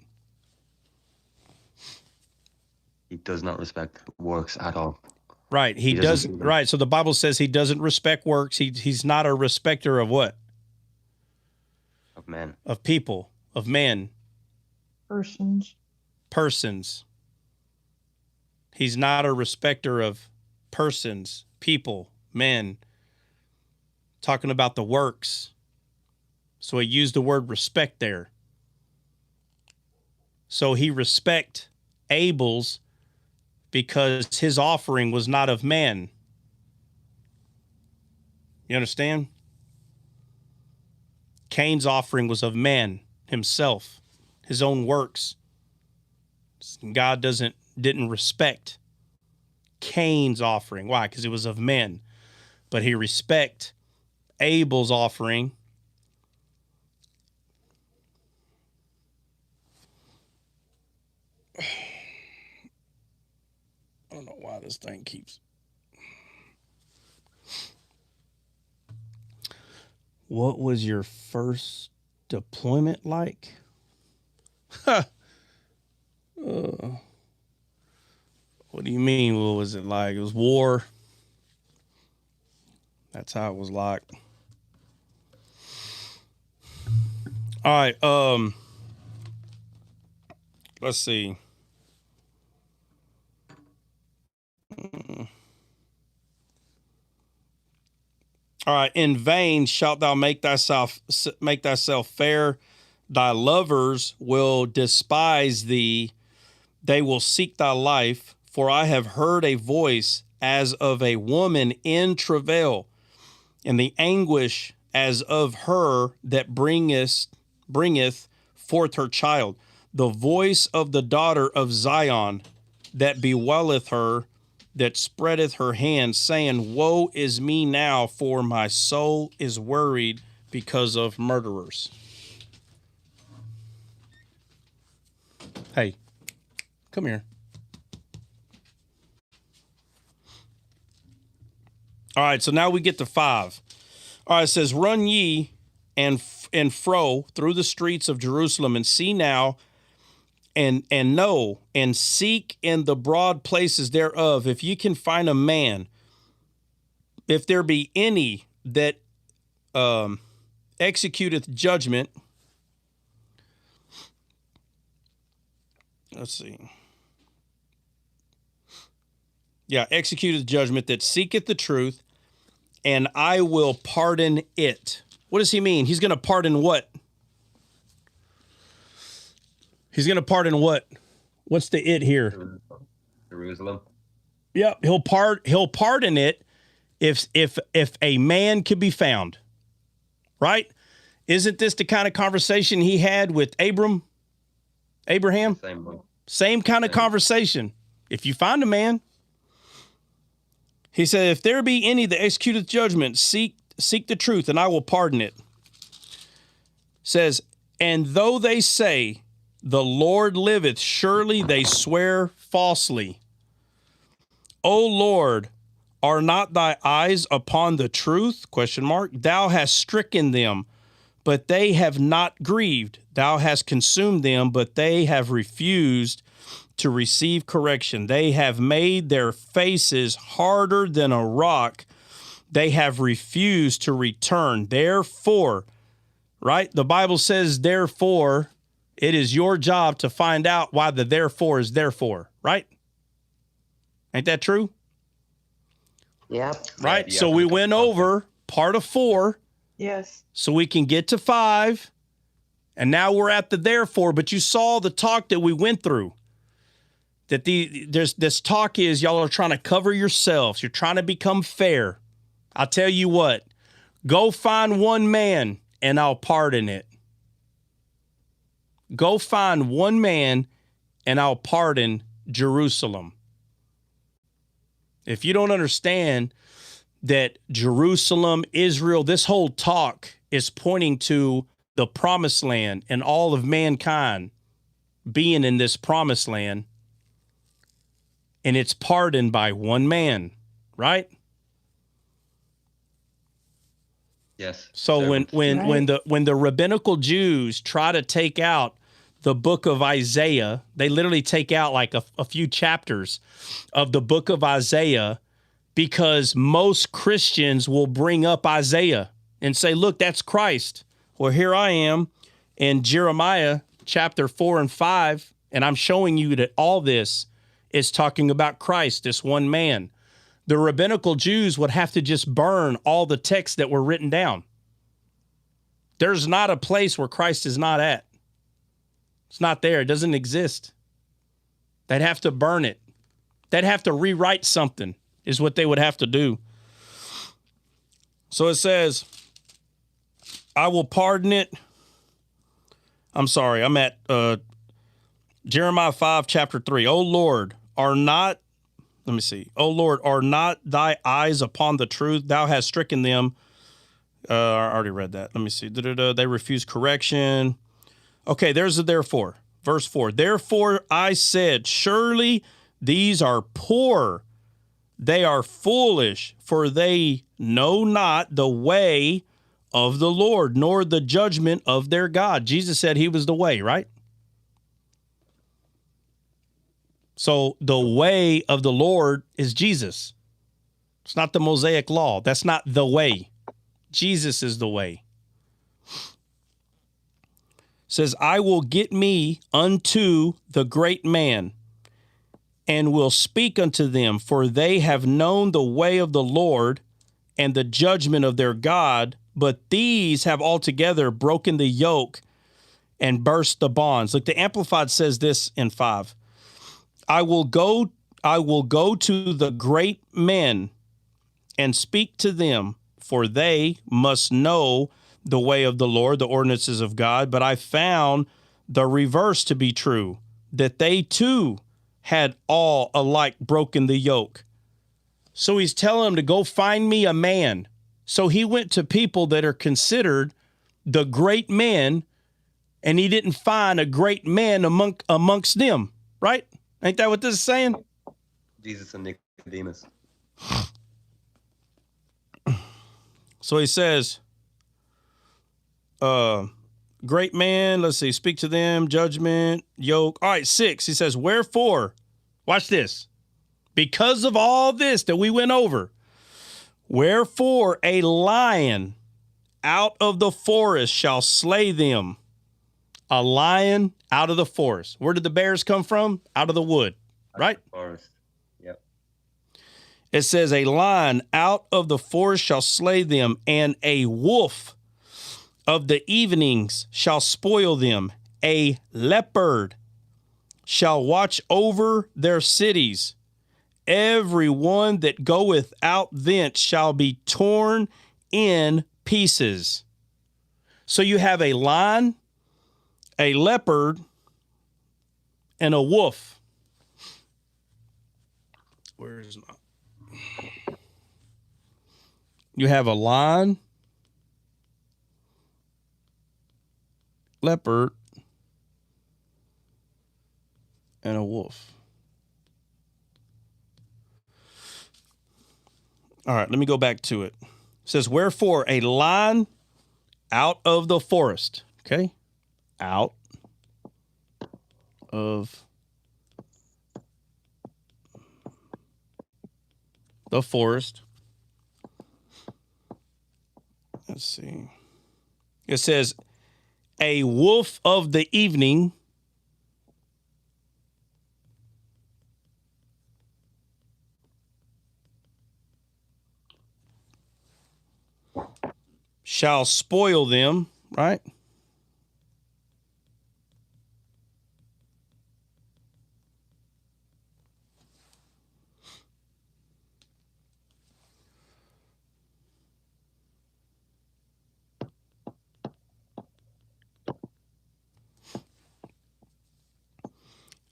He does not respect works at all. Right. He doesn't. Right. So the Bible says he doesn't respect works. He's not a respecter of what? Of men. Of people. Of men. Persons. He's not a respecter of persons, people, men. Talking about the works. So he used the word respect there. So he respect Abel's because his offering was not of man. You understand? Cain's offering was of man himself, his own works. God didn't respect Cain's offering. Why? Because it was of men. But he respect Abel's offering. I don't know why this thing keeps. What was your first deployment like? What do you mean? What was it like? It was war. That's how it was like. All right. Let's see. All right. In vain shalt thou make thyself fair. Thy lovers will despise thee. They will seek thy life. For I have heard a voice as of a woman in travail, and the anguish as of her that bringeth forth her child. The voice of the daughter of Zion that bewelleth her, that spreadeth her hand, saying, Woe is me now, for my soul is worried because of murderers. Hey, come here. All right, so now we get to 5. All right, it says, Run ye and fro through the streets of Jerusalem, and see now, and know, and seek in the broad places thereof, if ye can find a man, if there be any that executeth judgment. Let's see. Yeah, executeth judgment, that seeketh the truth, and I will pardon it. What does he mean? He's going to pardon what? He's going to pardon what? What's the it here? Jerusalem. Yeah, he'll pardon it if a man could be found. Right? Isn't this the kind of conversation he had with Abraham? Same kind of conversation. If you find a man, he said, if there be any that executeth judgment, seek the truth, and I will pardon it. Says, and though they say, the Lord liveth, surely they swear falsely. O Lord, are not thy eyes upon the truth? ? Thou hast stricken them, but they have not grieved. Thou hast consumed them, but they have refused to receive correction. They have made their faces harder than a rock. They have refused to return. Therefore, right? The Bible says, therefore, it is your job to find out why the therefore is therefore, right? Ain't that true? Yep. Right? Yeah. So we went over part of 4. Yes. So we can get to 5. And now we're at the therefore, but you saw the talk that we went through. That there's this talk is y'all are trying to cover yourselves. You're trying to become fair. I'll tell you what, go find one man and I'll pardon it. Go find one man and I'll pardon Jerusalem. If you don't understand that Jerusalem, Israel, this whole talk is pointing to the promised land and all of mankind being in this promised land, and it's pardoned by one man, right? Yes. So when the rabbinical Jews try to take out the book of Isaiah, they literally take out like a few chapters of the book of Isaiah, because most Christians will bring up Isaiah and say, look, that's Christ. Well, here I am in Jeremiah chapter 4 and 5, and I'm showing you that all this is talking about Christ, this one man. The rabbinical Jews would have to just burn all the texts that were written down. There's not a place where Christ is not at. It's not there. It doesn't exist. They'd have to burn it. They'd have to rewrite something, is what they would have to do. So it says, I will pardon it. I'm sorry, I'm at Jeremiah 5, chapter 3. O Lord, are not thy eyes upon the truth? Thou hast stricken them. I already read that. Let me see. They refuse correction. Okay, there's a therefore. Verse 4. Therefore I said, surely these are poor. They are foolish, for they know not the way of the Lord, nor the judgment of their God. Jesus said he was the way, right? So the way of the Lord is Jesus. It's not the Mosaic law. That's not the way. Jesus is the way. It says, I will get me unto the great man, and will speak unto them, for they have known the way of the Lord and the judgment of their God, but these have altogether broken the yoke and burst the bonds. Look, the Amplified says this in 5. I will go to the great men and speak to them, for they must know the way of the Lord, the ordinances of God. But I found the reverse to be true, that they too had all alike broken the yoke. So he's telling them to go find me a man. So he went to people that are considered the great men, and he didn't find a great man amongst them, right? Ain't that what this is saying? Jesus and Nicodemus. So he says, great man, let's see, speak to them, judgment, yoke. All right, 6, he says, wherefore, watch this, because of all this that we went over, wherefore a lion out of the forest shall slay them. A lion out of the forest. Where did the bears come from? Out of the wood, right? Forest. Yep. It says, a lion out of the forest shall slay them, and a wolf of the evenings shall spoil them. A leopard shall watch over their cities. Every one that goeth out thence shall be torn in pieces. So you have a lion, a leopard, and a wolf. Where is my? You have a lion, leopard, and a wolf. All right, let me go back to it. It says, wherefore a lion out of the forest, okay? Out of the forest. Let's see. It says, a wolf of the evening shall spoil them, right?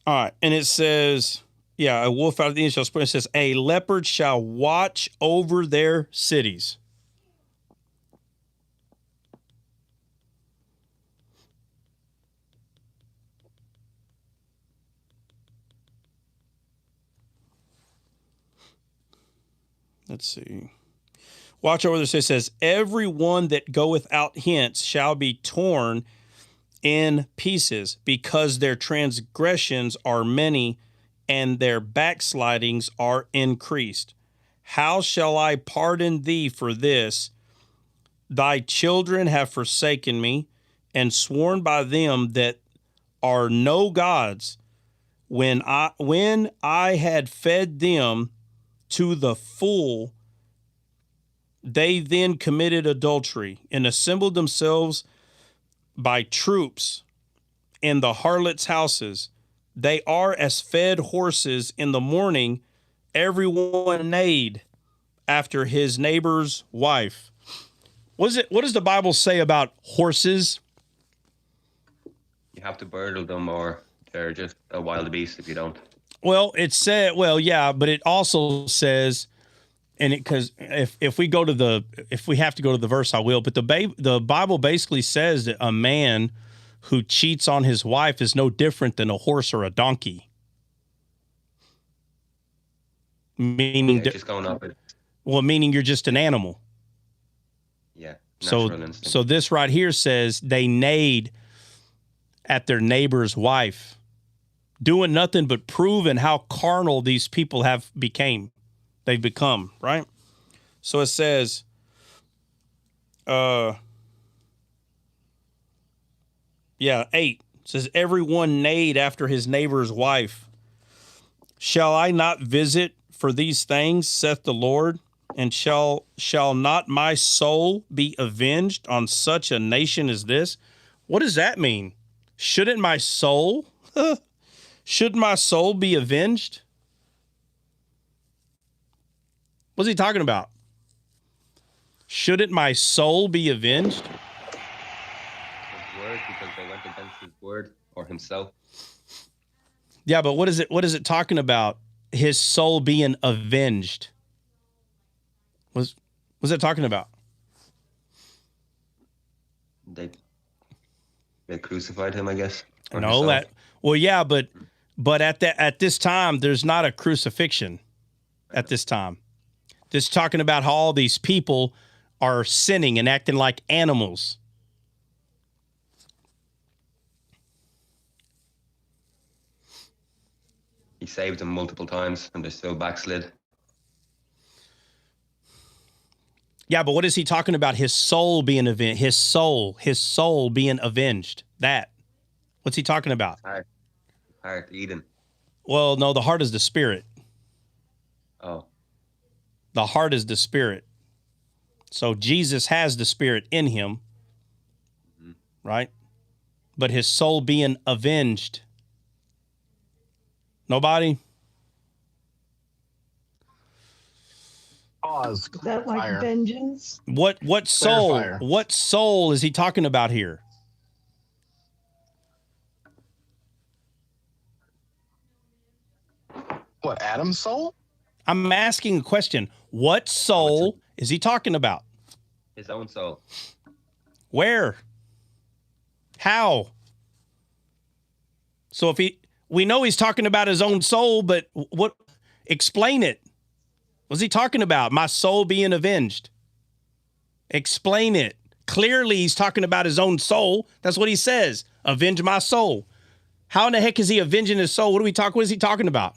All right. And it says, yeah, a wolf out of the east shall spring. It says, a leopard shall watch over their cities. Let's see. Watch over this. It says, every one that goeth out hence shall be torn in pieces, because their transgressions are many and their backslidings are increased. How shall I pardon thee for this? Thy children have forsaken me and sworn by them that are no gods, when I had fed them to the full, they then committed adultery and assembled themselves by troops in the harlots' houses. They are as fed horses in the morning, everyone neighed after his neighbor's wife. What does the Bible say about horses? You have to bridle them, or they're just a wild beast if you don't. Well, it said, well, yeah, but it also says, and because if we have to go to the verse, I will. But the Bible basically says that a man who cheats on his wife is no different than a horse or a donkey. Meaning, just going up it. Well, meaning you're just an animal. Yeah. So this right here says they neighed at their neighbor's wife, doing nothing but proving how carnal these people they've become, right? So it says, 8. It says, everyone neighed after his neighbor's wife. Shall I not visit for these things, saith the Lord? And shall not my soul be avenged on such a nation as this? What does that mean? Shouldn't my soul be avenged? What's he talking about? Shouldn't my soul be avenged? His word, because they went against his word or himself. Yeah, but what is it talking about? His soul being avenged. What's that talking about? They crucified him, I guess. No, but at this time, there's not a crucifixion at this time. This is talking about how all these people are sinning and acting like animals. He saved them multiple times and they're still backslid. Yeah, but what is he talking about? His soul being avenged. His soul being avenged. That. What's he talking about? Heart, Eden. Well, no, the heart is the spirit. Oh. The heart is the spirit. So Jesus has the spirit in him, right? But his soul being avenged. Nobody? Pause. Is that like Fire. vengeance? What soul? Fire. What soul is he talking about here? What, Adam's soul? I'm asking a question. What soul is he talking about? His own soul. Where? How? So we know he's talking about his own soul, but what? Explain it. What's he talking about? My soul being avenged. Explain it. Clearly, he's talking about his own soul. That's what he says. Avenge my soul. How in the heck is he avenging his soul? What is he talking about?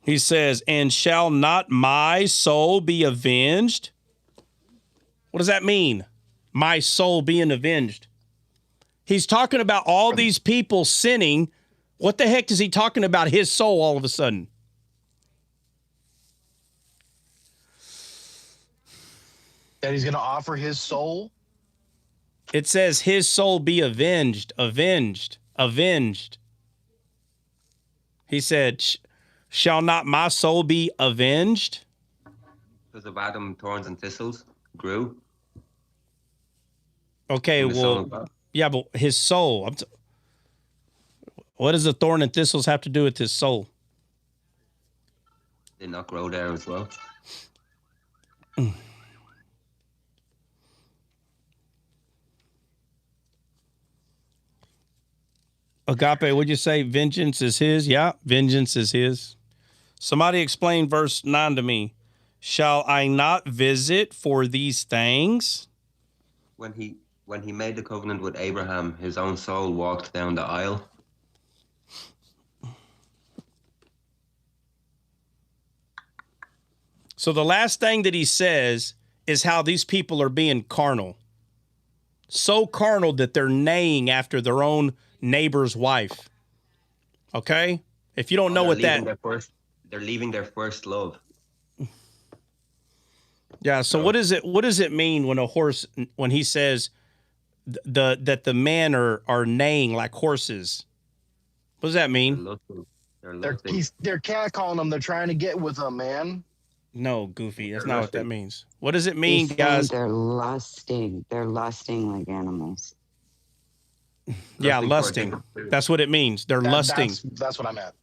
He says, and shall not my soul be avenged? What does that mean? My soul being avenged. He's talking about all these people sinning. What the heck is he talking about his soul all of a sudden? That he's going to offer his soul? It says his soul be avenged, avenged, avenged. He said, Shall not my soul be avenged? Because of Adam, thorns and thistles grew. Okay, well, yeah, but his soul. What does the thorn and thistles have to do with his soul? Did not grow there as well. Agape, would you say vengeance is his? Yeah, vengeance is his. Somebody explain verse 9 to me. Shall I not visit for these things? When he made the covenant with Abraham, his own soul walked down the aisle. So the last thing that he says is how these people are being carnal. So carnal that they're neighing after their own neighbor's wife. Okay? If you don't know what that... They're leaving their first love. Yeah, so what does it mean when he says that the men are neighing like horses? What does that mean? They're catcalling them. They're trying to get with them, man. No, Goofy, that's not what that means. What does it mean, guys? They're lusting. They're lusting like animals. Yeah, lusting. That's what it means. They're lusting. That's what I meant.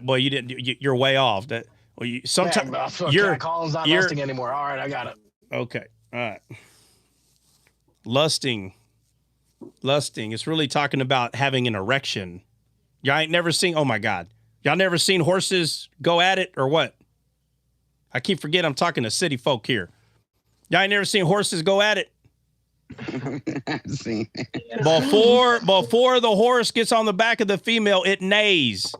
Boy, you didn't. You're way off. That. Well, sometimes you're not lusting anymore. All right, I got it. Okay, all right. Lusting. It's really talking about having an erection. Y'all ain't never seen. Oh my God, y'all never seen horses go at it or what? I keep forgetting I'm talking to city folk here. Y'all ain't never seen horses go at it. Before the horse gets on the back of the female, it neighs.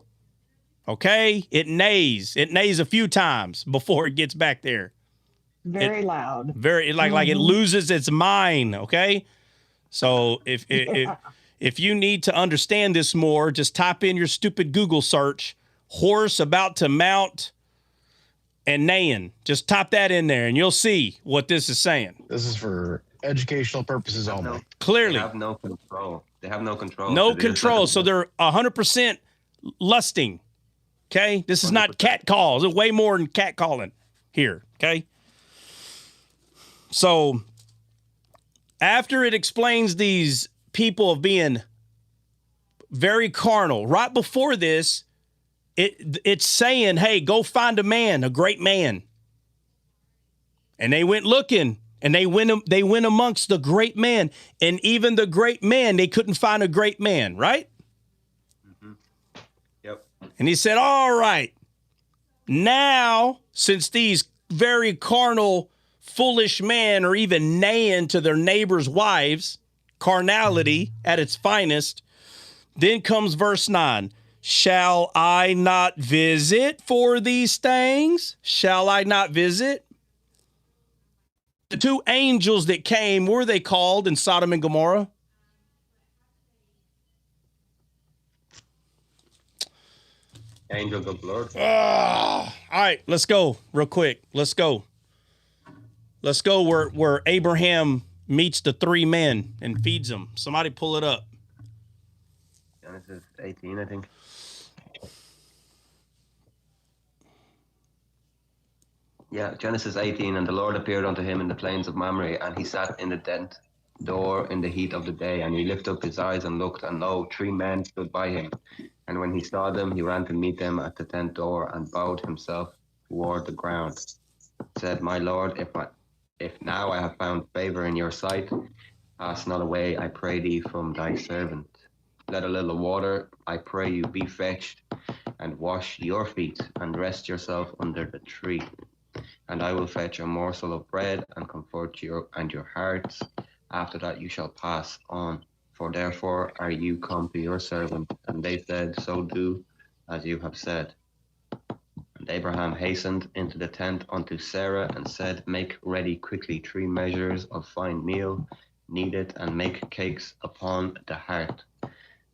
Okay? It neighs. It neighs a few times before it gets back there. Very loud. Very like it loses its mind, okay? So if you need to understand this more, just type in your stupid Google search, horse about to mount and neighing. Just type that in there and you'll see what this is saying. This is for educational purposes only. Clearly. They have no control. No control. So they're 100% lusting. Okay? This is 100%. Not cat calls. It's way more than cat calling here. Okay? So after it explains these people of being very carnal, right before this, it's saying, hey, go find a man, a great man. And they went looking. And they went amongst the great men. And even the great men, they couldn't find a great man, right? Mm-hmm. Yep. And he said, all right, now, since these very carnal, foolish men are even neighing to their neighbors' wives, carnality at its finest, then comes verse 9. Shall I not visit for these things? Shall I not visit? The two angels that came, were they called in Sodom and Gomorrah? Angels of the Lord. All right, let's go real quick. Let's go where Abraham meets the three men and feeds them. Somebody pull it up. Genesis 18, I think. Yeah, Genesis 18, and the Lord appeared unto him in the plains of Mamre, and he sat in the tent door in the heat of the day, and he lifted up his eyes and looked, and lo, 3 men stood by him. And when he saw them, he ran to meet them at the tent door, and bowed himself toward the ground. Said, My Lord, if now I have found favor in your sight, pass not away, I pray thee, from thy servant. Let a little water, I pray you, be fetched, and wash your feet, and rest yourself under the tree. And I will fetch a morsel of bread, and comfort you and your hearts. After that you shall pass on. For therefore are you come to your servant. And they said, So do as you have said. And Abraham hastened into the tent unto Sarah, and said, Make ready quickly 3 measures of fine meal, knead it, and make cakes upon the hearth.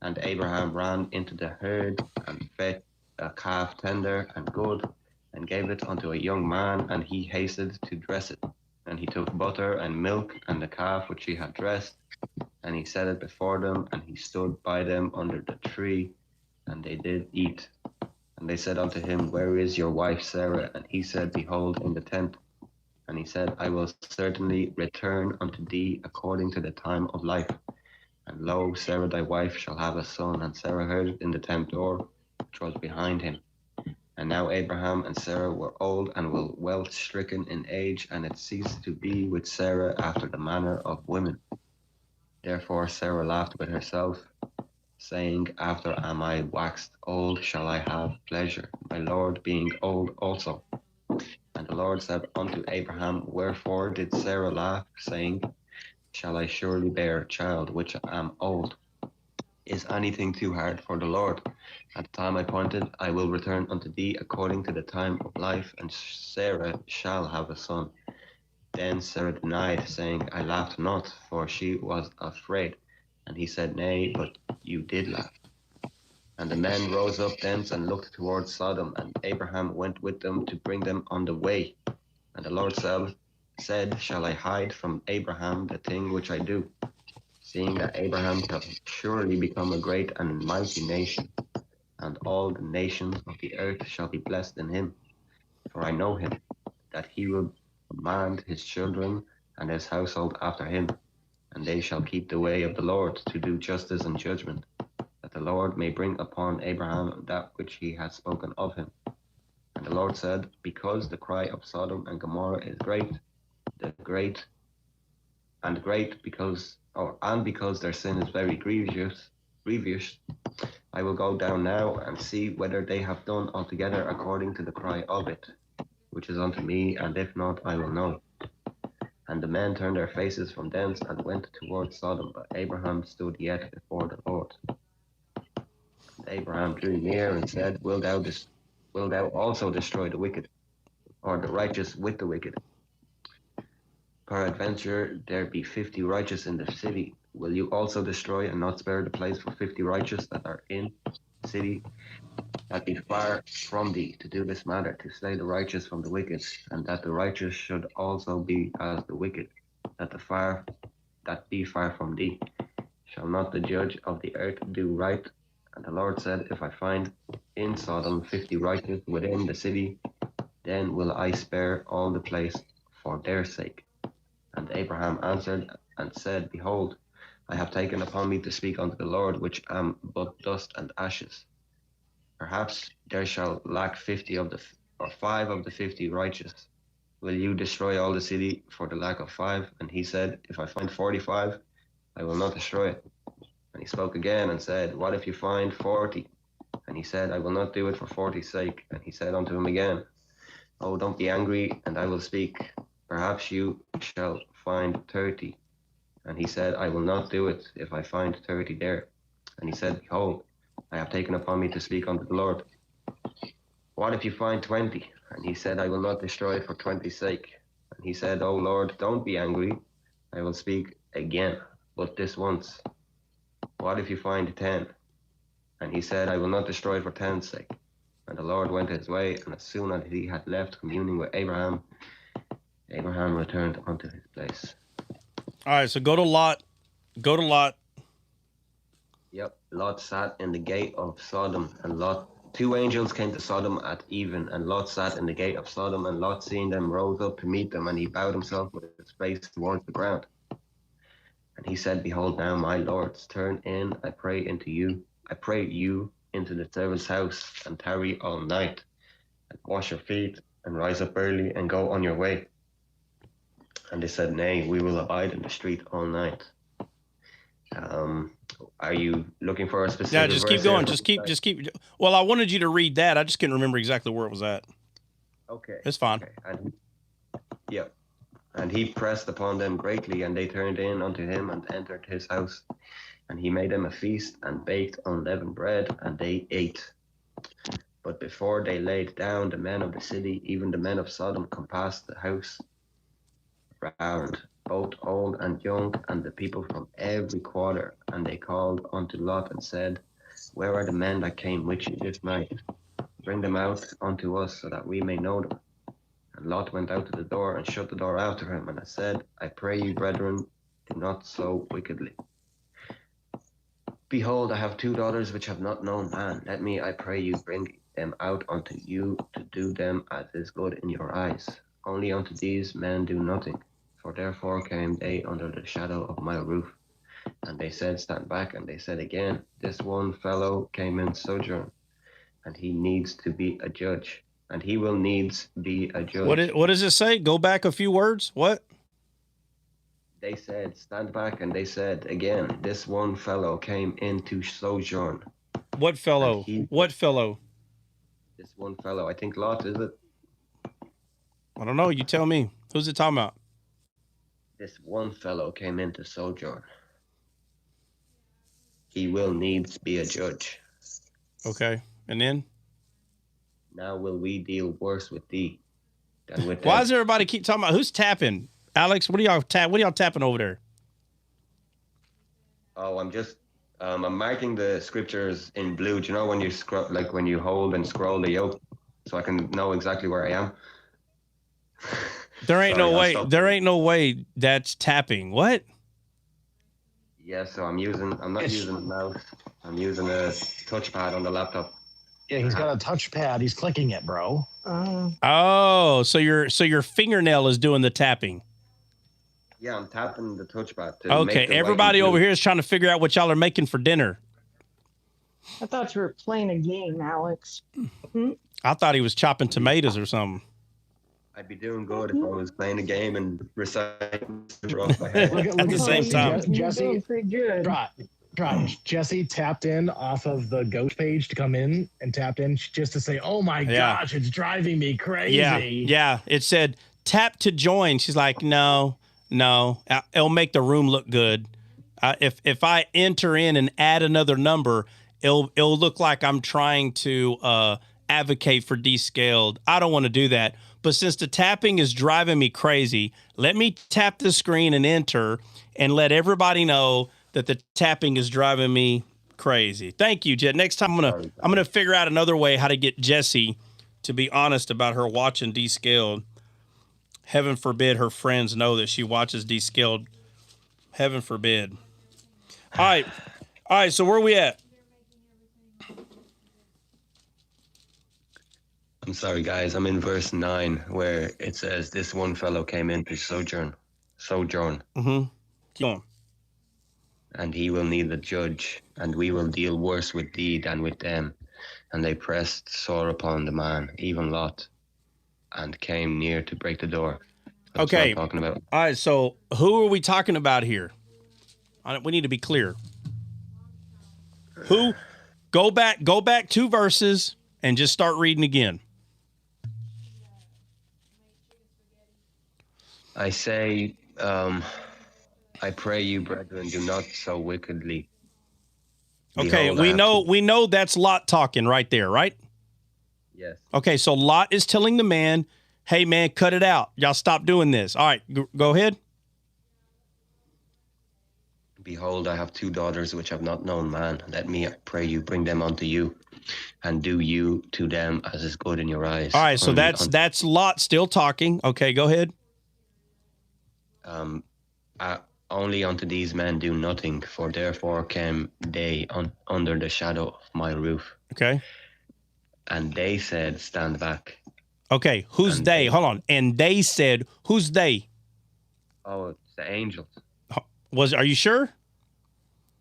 And Abraham ran into the herd, and fed a calf tender and good, and gave it unto a young man, and he hasted to dress it. And he took butter and milk and the calf which he had dressed, and he set it before them, and he stood by them under the tree, and they did eat. And they said unto him, Where is your wife Sarah? And he said, Behold, in the tent. And he said, I will certainly return unto thee according to the time of life. And lo, Sarah thy wife shall have a son. And Sarah heard it in the tent door, which was behind him. And now Abraham and Sarah were old and were well stricken in age, and it ceased to be with Sarah after the manner of women. Therefore Sarah laughed with herself, saying, After am I waxed old, shall I have pleasure, my Lord being old also. And the Lord said unto Abraham, Wherefore did Sarah laugh, saying, Shall I surely bear a child, which am old? Is anything too hard for the Lord? At the time appointed, I will return unto thee according to the time of life, and Sarah shall have a son. Then Sarah denied, saying, I laughed not, for she was afraid. And he said, Nay, but you did laugh. And the men rose up thence and looked towards Sodom, and Abraham went with them to bring them on the way. And the Lord said, Shall I hide from Abraham the thing which I do? Seeing that Abraham shall surely become a great and mighty nation, and all the nations of the earth shall be blessed in him. For I know him, that he will command his children and his household after him, and they shall keep the way of the Lord to do justice and judgment, that the Lord may bring upon Abraham that which he has spoken of him. And the Lord said, Because the cry of Sodom and Gomorrah is great, because their sin is very grievous, I will go down now and see whether they have done altogether according to the cry of it, which is unto me, and if not, I will know. And the men turned their faces from thence and went towards Sodom, but Abraham stood yet before the Lord. And Abraham drew near and said, Wilt thou also destroy the wicked, or the righteous with the wicked? Peradventure there be 50 righteous in the city. Will you also destroy and not spare the place for 50 righteous that are in the city, that be far from thee, to do this matter, to slay the righteous from the wicked, and that the righteous should also be as the wicked, that be far from thee? Shall not the judge of the earth do right? And the Lord said, If I find in Sodom 50 righteous within the city, then will I spare all the place for their sake. And Abraham answered and said, Behold, I have taken upon me to speak unto the Lord, which am but dust and ashes. Perhaps there shall lack 5 of the 50 righteous. Will you destroy all the city for the lack of 5? And he said, If I find 45, I will not destroy it. And he spoke again and said, What if you find 40? And he said, I will not do it for 40's sake. And he said unto him again, Oh, don't be angry, and I will speak. Perhaps you shall find 30. And he said, I will not do it if I find 30 there. And he said, Behold, I have taken upon me to speak unto the Lord. What if you find 20? And he said, I will not destroy it for 20's sake. And he said, O Lord, don't be angry. I will speak again, but this once. What if you find 10? And he said, I will not destroy it for 10's sake. And the Lord went his way, and as soon as he had left communing with Abraham, Abraham returned unto his place. All right, so go to Lot. Yep, Lot sat in the gate of Sodom, and 2 angels came to Sodom at even, and Lot sat in the gate of Sodom, and Lot, seeing them, rose up to meet them, and he bowed himself with his face towards the ground. And he said, Behold now, my lords, turn in, I pray you, into the servant's house, and tarry all night, and wash your feet, and rise up early, and go on your way. And they said, Nay, we will abide in the street all night. Are you looking for a specific? Yeah, just keep going. Just keep. Well, I wanted you to read that. I just couldn't remember exactly where it was at. Okay. It's fine. Okay. And he pressed upon them greatly, and they turned in unto him and entered his house. And he made them a feast and baked unleavened bread, and they ate. But before they laid down, the men of the city, even the men of Sodom, compassed the house round, both old and young, and the people from every quarter. And they called unto Lot and said, Where are the men that came with you this night? Bring them out unto us, so that we may know them. And Lot went out to the door and shut the door after him. And I said, I pray you, brethren, do not so wickedly. Behold, I have 2 daughters which have not known man. Let me, I pray you, bring them out unto you to do them as is good in your eyes. Only unto these men do nothing, for therefore came they under the shadow of my roof. And they said, stand back. And they said again, this one fellow came in sojourn, and he needs to be a judge, and he will needs be a judge. What does it say? Go back a few words. What? They said, stand back. And they said again, this one fellow came into sojourn. What fellow? What fellow? This one fellow. I think Lot, is it? I don't know. You tell me. Who's it talking about? This one fellow came into sojourn. He will needs be a judge. Okay. And then? Now will we deal worse with thee than with them. Why does everybody keep talking about who's tapping? Alex, what are y'all tapping over there? Oh, I'm just I'm marking the scriptures in blue. Do you know when you scroll, like when you hold and scroll the yoke, so I can know exactly where I am? There ain't no way that's tapping. What? Yeah, so I'm not using a mouse. I'm using a touchpad on the laptop. Yeah, he's got a touchpad. He's clicking it, bro. Oh, so your fingernail is doing the tapping. Yeah, I'm tapping the touchpad. Okay, everybody over here is trying to figure out what y'all are making for dinner. I thought you were playing a game, Alex. I thought he was chopping tomatoes or something. I'd be doing good if I was playing a game and reciting off my head. Look at the same time. Jesse, pretty good. Jesse tapped in off of the ghost page to come in and tapped in just to say, "Oh my gosh, it's driving me crazy." Yeah. It said tap to join. She's like, no, it'll make the room look good. If I enter in and add another number, it'll look like I'm trying to advocate for descaled. I don't want to do that. But since the tapping is driving me crazy, let me tap the screen and enter and let everybody know that the tapping is driving me crazy. Thank you, Jet. Next time I'm gonna figure out another way how to get Jessie to be honest about her watching Descaled. Heaven forbid her friends know that she watches Descaled. Heaven forbid. All right. So where are we at? I'm sorry, guys. I'm in verse 9 where it says, this one fellow came into sojourn. Mm-hmm. Keep on. And he will need a judge, and we will deal worse with thee than with them. And they pressed sore upon the man, even Lot, and came near to break the door. That's what I'm talking about. All right, so who are we talking about here? We need to be clear. Who? Go back 2 verses and just start reading again. I say, I pray you, brethren, do not so wickedly. Okay, we know that's Lot talking right there, right? Yes. Okay, so Lot is telling the man, hey, man, cut it out. Y'all stop doing this. All right, go ahead. Behold, I have 2 daughters which have not known man. Let me, I pray you, bring them unto you, and do you to them as is good in your eyes. All right, so that's Lot still talking. Okay, go ahead. Only unto these men do nothing, for therefore came they under the shadow of my roof. Okay. And they said, stand back. Okay, who's they? Hold on. And they said, who's they? Oh, it's the angels. Are you sure?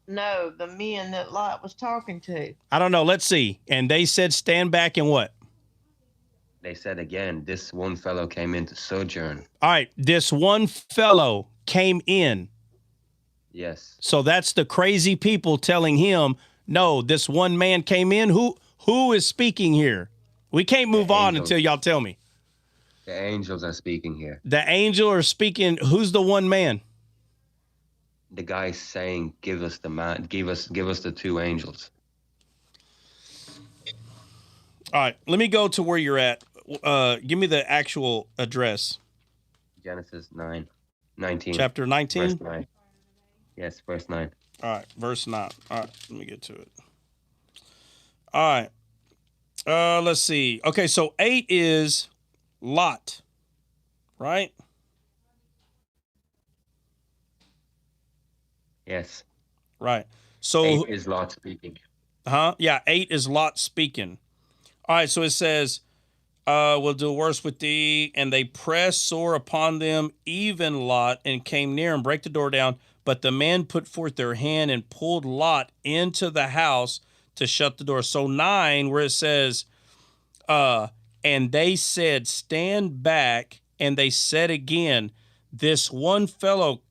No, the men that Lot was talking to. I don't know. Let's see. And they said, stand back and what? They said again, this one fellow came into sojourn. All right, this one fellow came in. Yes. So that's the crazy people telling him, no, this one man came in. Who is speaking here? We can't move on until y'all tell me. The angels are speaking here. The angel are speaking. Who's the one man? The guy saying, give us the man, give us the 2 angels. All right, let me go to where you're at. Give me the actual address. Genesis 19. Chapter 19? Verse 9. Yes, verse 9. All right, verse 9. All right, let me get to it. All right. Let's see. Okay, so 8 is Lot, right? Yes. Right. So 8 is Lot speaking. Yeah, 8 is Lot speaking. All right, so it says, we'll do worse with thee. And they pressed sore upon them, even Lot, and came near and break the door down. But the men put forth their hand and pulled Lot into the house to shut the door. So 9, where it says, and they said, stand back. And they said again, this one fellow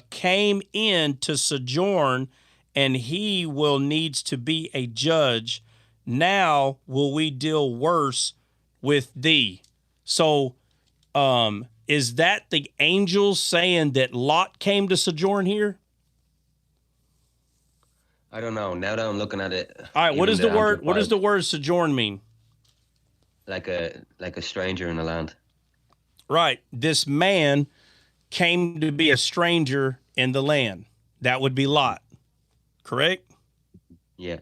came in to sojourn, and he will needs to be a judge. Now will we deal worse with thee. So is that the angels saying that Lot came to sojourn here? I don't know. Now that I'm looking at it. All right, what is the word? What does the word sojourn mean? Like a stranger in the land. Right. This man came to be a stranger in the land. That would be Lot. Correct? Yes.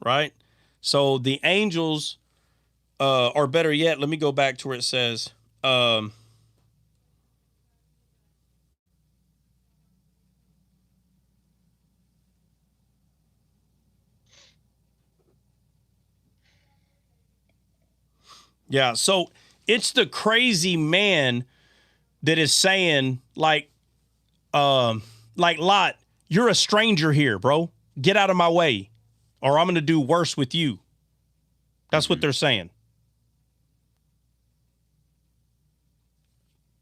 Right? So the angels, or better yet, let me go back to where it says, yeah, so it's the crazy man that is saying, like Lot, you're a stranger here, bro. Get out of my way, or I'm going to do worse with you. That's what they're saying.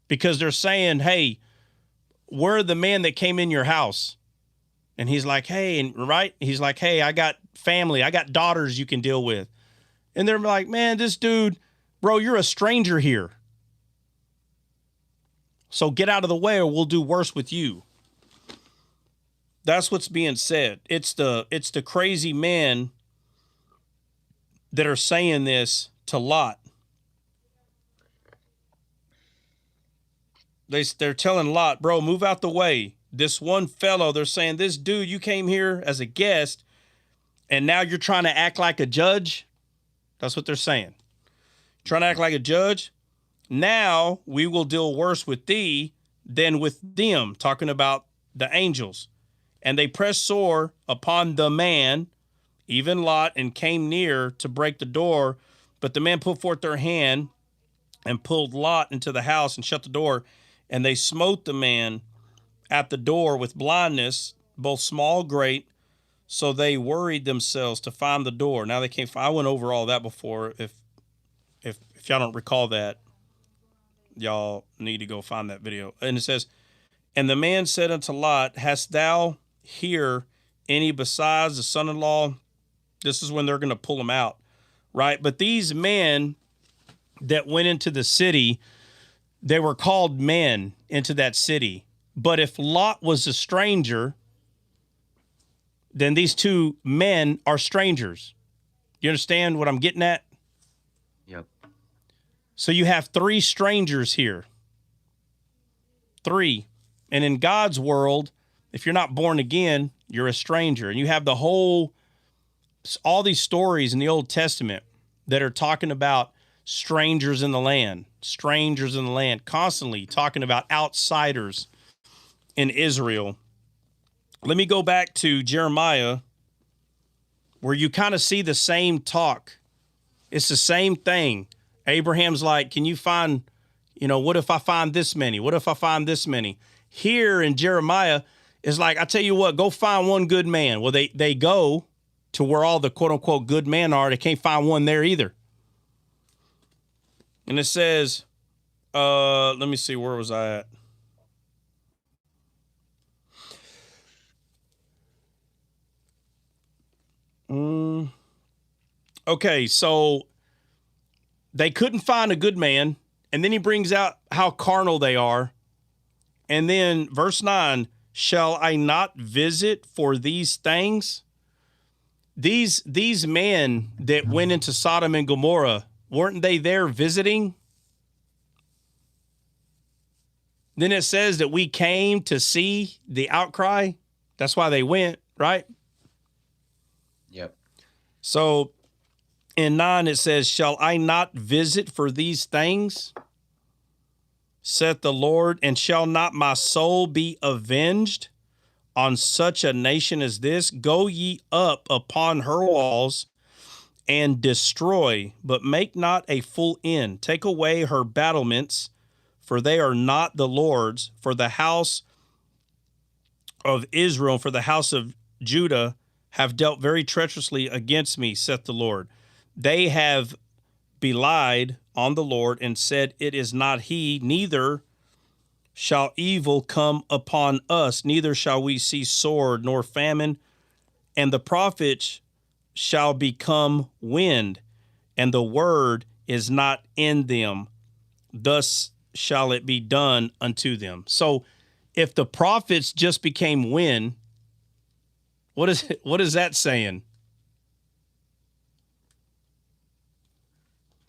Because they're saying, hey, we're the man that came in your house. And he's like, hey, and right? He's like, hey, I got family. I got daughters you can deal with. And they're like, man, this dude, bro, you're a stranger here. So get out of the way or we'll do worse with you. That's what's being said. It's the crazy men that are saying this to Lot. They're telling Lot, bro, move out the way. This one fellow, they're saying, this dude, you came here as a guest, and now you're trying to act like a judge. That's what they're saying. Trying to act like a judge. Now we will deal worse with thee than with them, talking about the angels. And they pressed sore upon the man, even Lot, and came near to break the door. But the man put forth their hand and pulled Lot into the house and shut the door. And they smote the man at the door with blindness, both small, great. So they worried themselves to find the door. Now they can't find. I went over all that before. If y'all don't recall that, y'all need to go find that video. And it says, and the man said unto Lot, hast thou here any besides the son-in-law? This is when they're going to pull him out, right? But these men that went into the city, they were called men into that city. But if Lot was a stranger, then these two men are strangers. You understand what I'm getting at? Yep. So you have 3 strangers here. 3. And in God's world, if you're not born again, you're a stranger. And you have all these stories in the Old Testament that are talking about strangers in the land, constantly talking about outsiders in Israel. Let me go back to Jeremiah, where you kind of see the same talk. It's the same thing. Abraham's like, can you find, what if I find this many? What if I find this many? Here in Jeremiah, it's like, I tell you what, go find one good man. Well, they go to where all the quote unquote good men are. They can't find one there either. And it says, let me see, where was I at? Okay, so they couldn't find a good man. And then he brings out how carnal they are. And then verse 9, shall I not visit for these things? These men that went into Sodom and Gomorrah, weren't they there visiting? Then it says that we came to see the outcry. That's why they went, right? Yep. So in 9 it says, shall I not visit for these things? Saith the Lord, and shall not my soul be avenged on such a nation as this? Go ye up upon her walls and destroy, but make not a full end. Take away her battlements, for they are not the Lord's. For the house of Israel, for the house of Judah, have dealt very treacherously against me, saith the Lord. They have belied on the Lord and said, it is not he, neither shall evil come upon us, neither shall we see sword nor famine. And the prophets shall become wind, and the word is not in them. Thus shall it be done unto them. So if the prophets just became wind, what is that saying?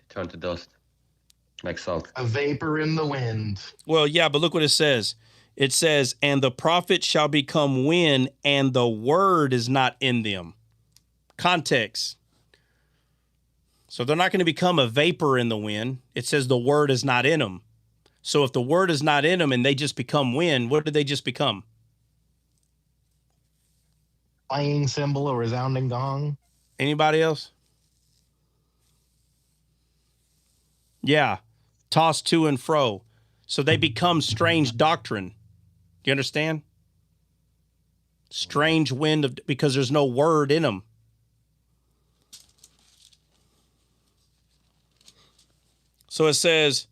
Turn to dust, like salt. A vapor in the wind. Well, yeah, but look what it says. It says, and the prophet shall become wind, and the word is not in them. Context. So they're not going to become a vapor in the wind. It says the word is not in them. So if the word is not in them and they just become wind, what did they just become? Clanging cymbal or resounding gong. Anybody else? Yeah. Tossed to and fro. So they become strange doctrine. You understand? Strange wind because there's no word in them. So it says,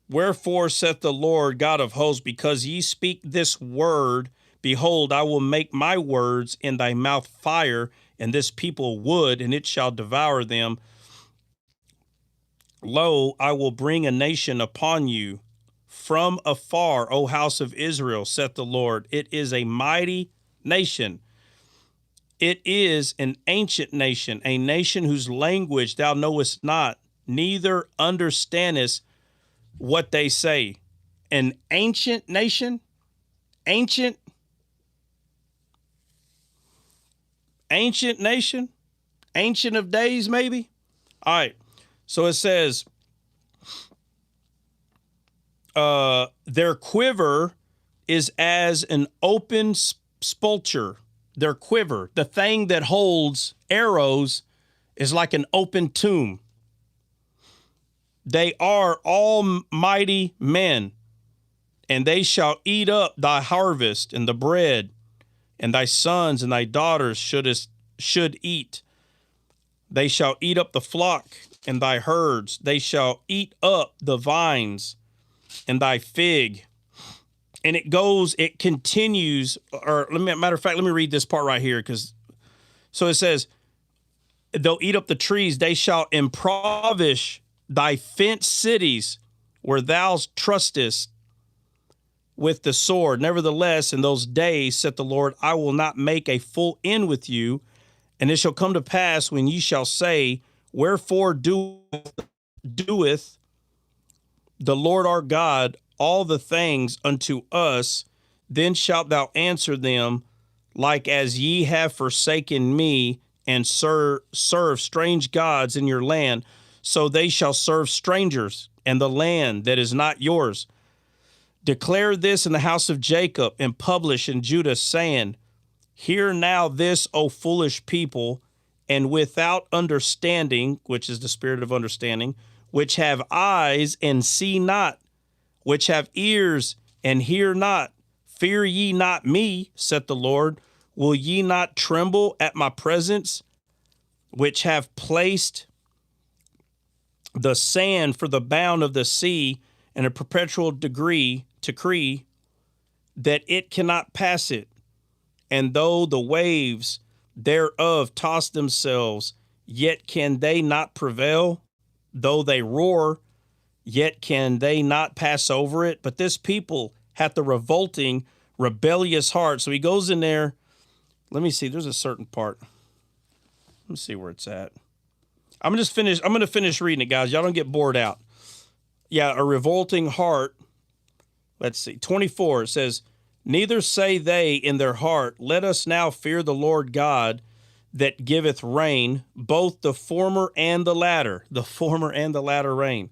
wherefore saith the Lord God of hosts, because ye speak this word, behold, I will make my words in thy mouth fire, and this people wood, and it shall devour them. Lo, I will bring a nation upon you from afar, O house of Israel, saith the Lord. It is a mighty nation. It is an ancient nation, a nation whose language thou knowest not, neither understandest what they say. An ancient nation? Ancient nation? Ancient of days, maybe? All right. So it says, their quiver is as an open sepulchre. Their quiver, the thing that holds arrows, is like an open tomb. They are almighty men, and they shall eat up thy harvest and the bread, and thy sons and thy daughters should eat. They shall eat up the flock and thy herds. They shall eat up the vines and thy fig. And it continues, or matter of fact, let me read this part right here. So it says, they'll eat up the trees. They shall impoverish thy fenced cities where thou trustest with the sword. Nevertheless, in those days, saith the Lord, I will not make a full end with you. And it shall come to pass when ye shall say, wherefore doeth the Lord our God all the things unto us, then shalt thou answer them, like as ye have forsaken me and serve strange gods in your land, so they shall serve strangers and the land that is not yours. Declare this in the house of Jacob and publish in Judah, saying, hear now this, O foolish people, and without understanding, which is the spirit of understanding, which have eyes and see not, which have ears and hear not. Fear ye not me, saith the Lord. Will ye not tremble at my presence, which have placed the sand for the bound of the sea, and a perpetual decree that it cannot pass it? And though the waves thereof toss themselves, yet can they not prevail. Though they roar, yet can they not pass over it. But this people hath a revolting, rebellious heart. So he goes in there. Let me see. There's a certain part. Let me see where it's at. I'm going to finish reading it, guys. Y'all don't get bored out. Yeah, a revolting heart. Let's see. 24, it says, neither say they in their heart, let us now fear the Lord God that giveth rain, both the former and the latter. The former and the latter rain.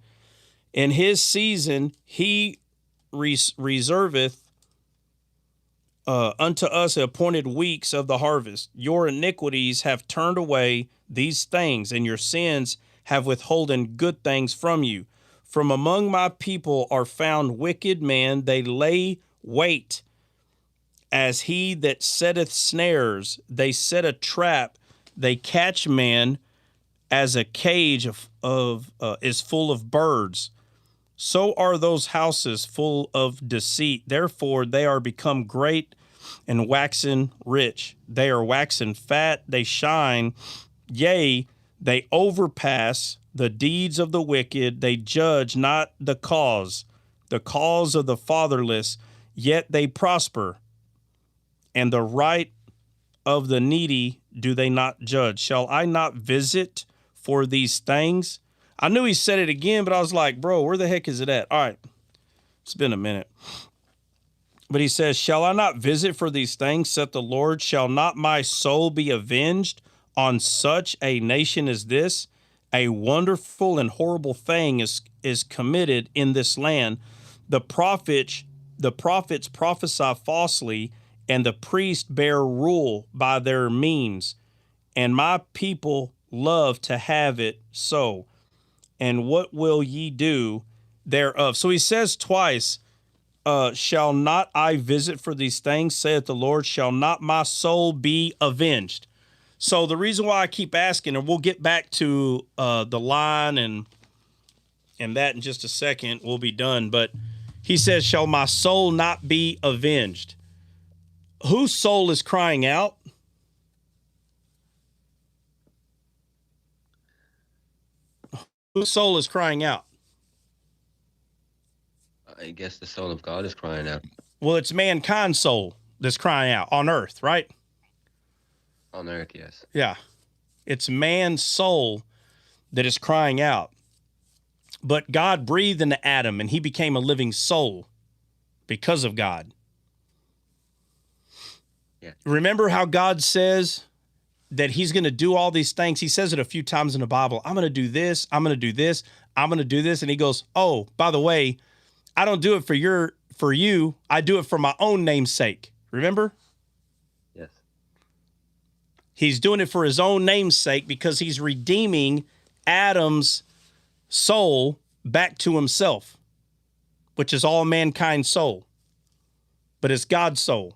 In his season he reserveth unto us appointed weeks of the harvest. Your iniquities have turned away these things, and your sins have withholden good things from you. From among my people are found wicked men. They lay wait as he that setteth snares. They set a trap. They catch men as a cage is full of birds. So are those houses full of deceit. Therefore they are become great and waxen rich. They are waxen fat. They shine. Yea, they overpass the deeds of the wicked. They judge not the cause of the fatherless, yet they prosper. And the right of the needy do they not judge. Shall I not visit for these things? I knew he said it again, but I was like, bro, where the heck is it at? All right, it's been a minute. But he says, shall I not visit for these things, saith the Lord? Shall not my soul be avenged on such a nation as this? A wonderful and horrible thing is committed in this land. The prophets prophesy falsely, and the priests bear rule by their means. And my people love to have it so. And what will ye do thereof? So he says twice, shall not I visit for these things, saith the Lord? Shall not my soul be avenged? So the reason why I keep asking, and we'll get back to the line and that in just a second, we'll be done. But he says, shall my soul not be avenged? Whose soul is crying out? Whose soul is crying out? I guess the soul of God is crying out. Well, it's mankind's soul that's crying out on earth, right? On earth, yes. Yeah. It's man's soul that is crying out. But God breathed into Adam, and he became a living soul because of God. Yeah. Remember how God says that he's going to do all these things? He says it a few times in the Bible. I'm going to do this. I'm going to do this. I'm going to do this. And he goes, oh, by the way, I don't do it for you. I do it for my own name's sake. Remember? Yes. He's doing it for his own name's sake because he's redeeming Adam's soul back to himself, which is all mankind's soul. But it's God's soul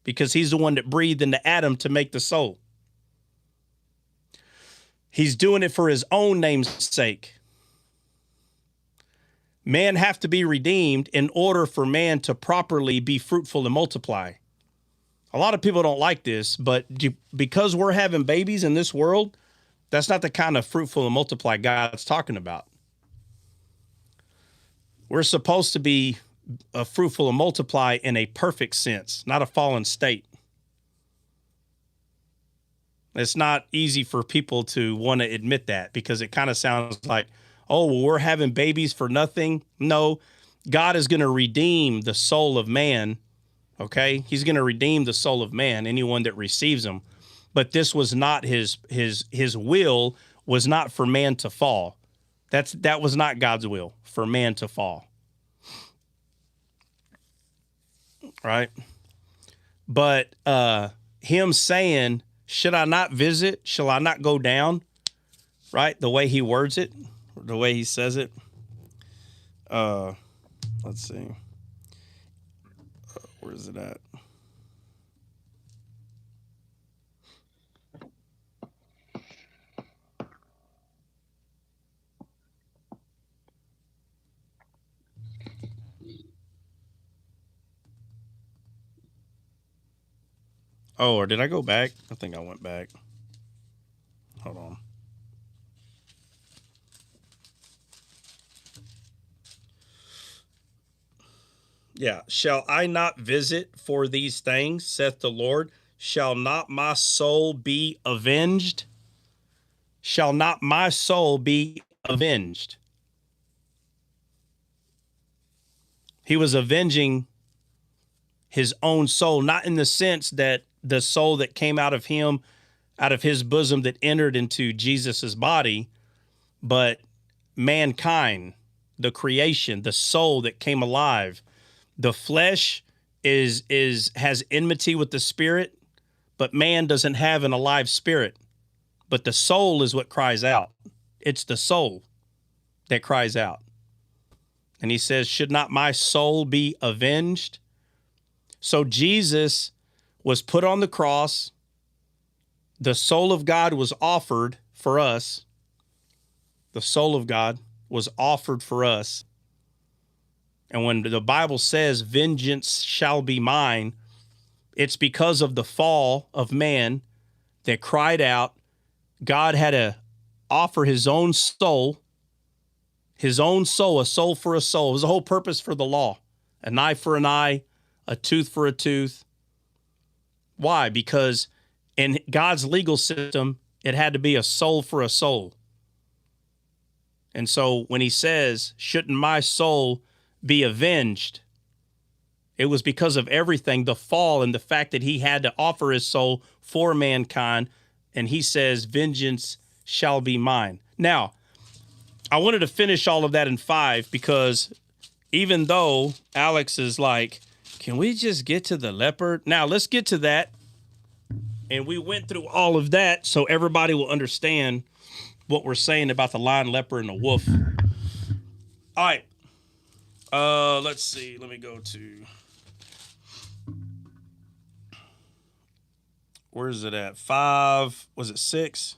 because he's the one that breathed into Adam to make the soul. He's doing it for his own name's sake. Man have to be redeemed in order for man to properly be fruitful and multiply. A lot of people don't like this, but because we're having babies in this world, that's not the kind of fruitful and multiply God's talking about. We're supposed to be fruitful and multiply in a perfect sense, not a fallen state. It's not easy for people to want to admit that because it kind of sounds like, oh, well, we're having babies for nothing. No, God is going to redeem the soul of man. Okay. He's going to redeem the soul of man, anyone that receives him. But this was not his will was not for man to fall. That was not God's will, for man to fall. Right. But, him saying, should I not visit? Shall I not go down? Right. The way he words it, the way he says it. Let's see. Where is it at? Oh, or did I go back? I think I went back. Hold on. Yeah. Shall I not visit for these things, saith the Lord? Shall not my soul be avenged? Shall not my soul be avenged? He was avenging his own soul, not in the sense that the soul that came out of him, out of his bosom that entered into Jesus's body, but mankind, the creation, the soul that came alive. The flesh has enmity with the spirit, but man doesn't have an alive spirit. But the soul is what cries out. It's the soul that cries out. And he says, should not my soul be avenged? So Jesus was put on the cross. The soul of God was offered for us. The soul of God was offered for us. And when the Bible says, vengeance shall be mine, it's because of the fall of man that cried out. God had to offer his own soul, a soul for a soul. It was the whole purpose for the law. An eye for an eye, a tooth for a tooth. Why? Because in God's legal system, it had to be a soul for a soul. And so when he says, shouldn't my soul be avenged? It was because of everything, the fall and the fact that he had to offer his soul for mankind. And he says, vengeance shall be mine. Now, I wanted to finish all of that in 5 because even though Alex is like, can we just get to the leopard? Now, let's get to that. And we went through all of that so everybody will understand what we're saying about the lion, leopard, and the wolf. All right. Let's see. Let me go to... Where is it at? 5, was it 6?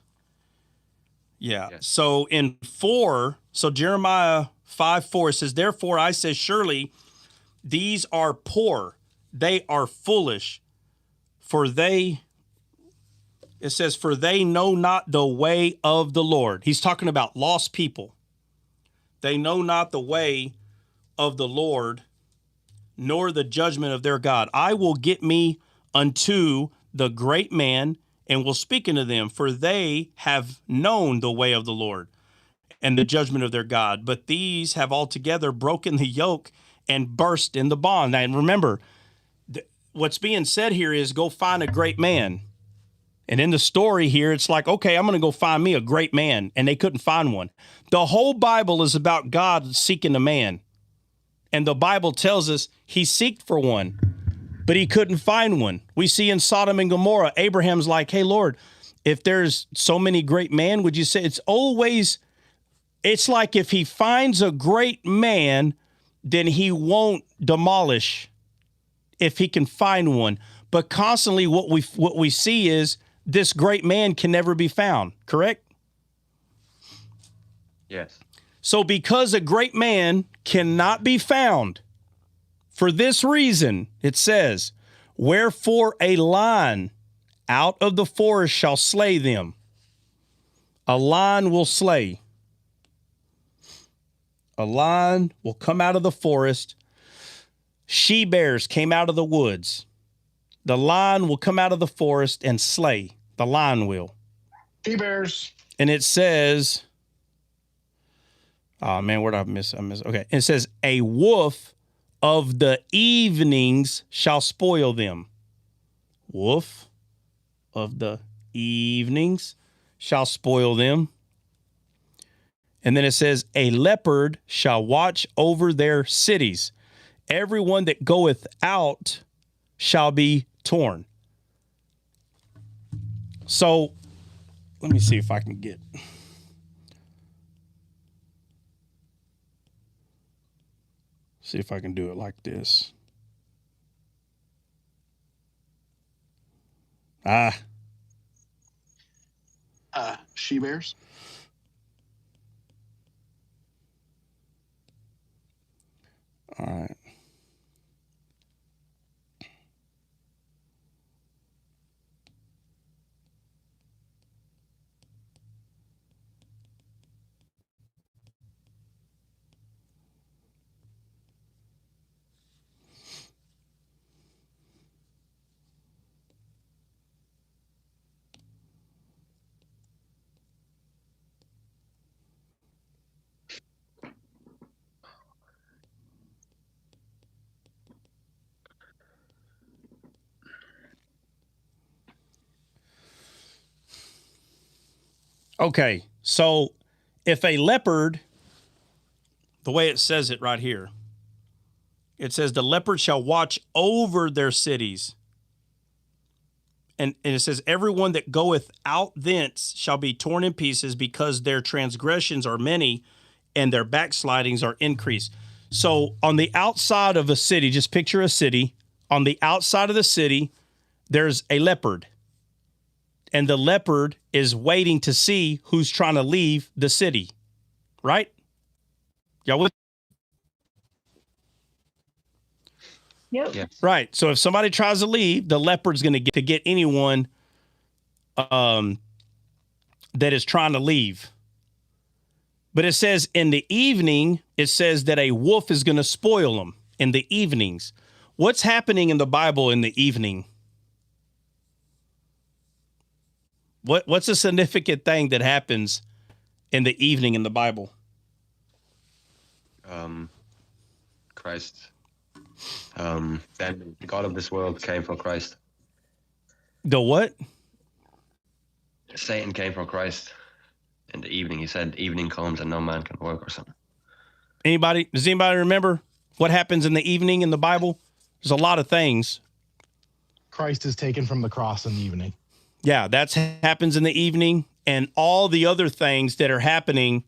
Yeah. Yes. So in 4, so Jeremiah 5:4 says, therefore I say, surely these are poor, they are foolish, for they know not the way of the Lord. He's talking about lost people. They know not the way of the Lord, nor the judgment of their God. I will get me unto the great man, and will speak unto them, for they have known the way of the Lord and the judgment of their God. But these have altogether broken the yoke and burst in the bond. And remember, what's being said here is go find a great man. And in the story here, it's like, okay, I'm going to go find me a great man. And they couldn't find one. The whole Bible is about God seeking a man. And the Bible tells us he seeked for one, but he couldn't find one. We see in Sodom and Gomorrah, Abraham's like, hey, Lord, if there's so many great men, would you say it's like if he finds a great man, then he won't demolish if he can find one. But constantly what we see is this great man can never be found, correct? Yes. So because a great man cannot be found, for this reason, it says, wherefore a lion out of the forest shall slay them. A lion will slay. A lion will come out of the forest. She-bears came out of the woods. The lion will come out of the forest and slay. The lion will. She-bears. And it says, oh man, where did I miss? Okay. It says, a wolf of the evenings shall spoil them. Wolf of the evenings shall spoil them. And then it says, a leopard shall watch over their cities. Everyone that goeth out shall be torn. So let me see if I can get... See if I can do it like this. She-bears. All right. Okay, so if a leopard, the way it says it right here, It says, the leopard shall watch over their cities. And it says, everyone that goeth out thence shall be torn in pieces, because their transgressions are many and their backslidings are increased. So on the outside of a city, just picture a city. On the outside of the city, there's a leopard. And the leopard is waiting to see who's trying to leave the city. Right? Y'all with? Yep. Yeah. Right. So if somebody tries to leave, the leopard's going to get anyone that is trying to leave. But it says in the evening, it says that a wolf is going to spoil them in the evenings. What's happening in the Bible in the evening? What's a significant thing that happens in the evening in the Bible? Christ. Then the God of this world came for Christ. The what? Satan came for Christ in the evening. He said, evening comes and no man can work or something. Does anybody remember what happens in the evening in the Bible? There's a lot of things. Christ is taken from the cross in the evening. Yeah, that happens in the evening. And all the other things that are happening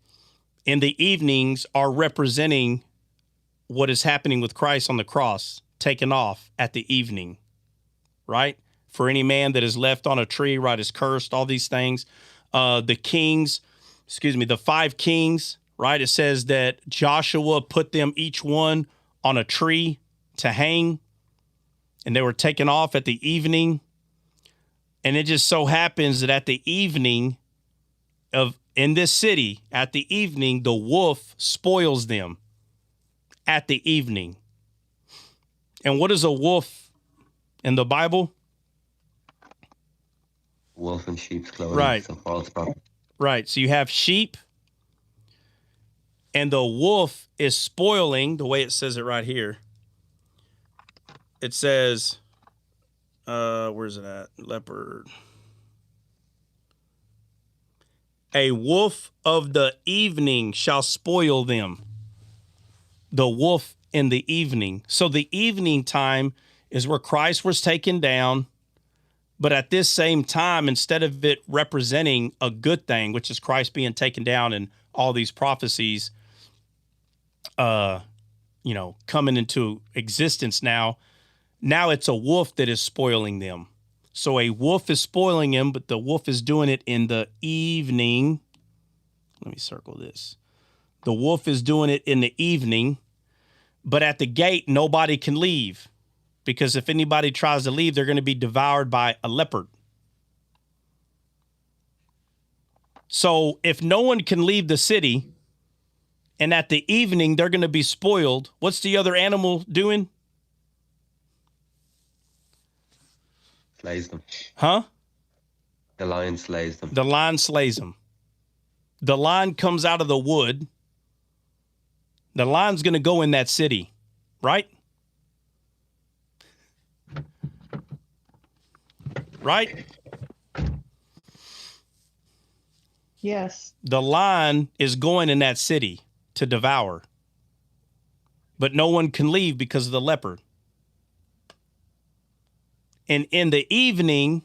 in the evenings are representing what is happening with Christ on the cross, taken off at the evening, right? For any man that is left on a tree, right, is cursed, all these things. The 5 kings, right? It says that Joshua put them each one on a tree to hang, and they were taken off at the evening. And it just so happens that at the evening in this city, at the evening, the wolf spoils them at the evening. And what is a wolf in the Bible? Wolf in sheep's clothing. Right. Some false prophet. Right. So you have sheep, and the wolf is spoiling, the way it says it right here. It says, where's it at? Leopard. A wolf of the evening shall spoil them. The wolf in the evening. So the evening time is where Christ was taken down. But at this same time, instead of it representing a good thing, which is Christ being taken down and all these prophecies, coming into existence now it's a wolf that is spoiling them. So a wolf is spoiling him, but the wolf is doing it in the evening. Let me circle this. The wolf is doing it in the evening, but at the gate, nobody can leave, because if anybody tries to leave, they're going to be devoured by a leopard. So if no one can leave the city, and at the evening, they're going to be spoiled, what's the other animal doing? Slays them. Huh? The lion slays them. The lion slays them. The lion comes out of the wood. The lion's going to go in that city, right? Right? Yes. The lion is going in that city to devour. But no one can leave because of the leopard. And in the evening,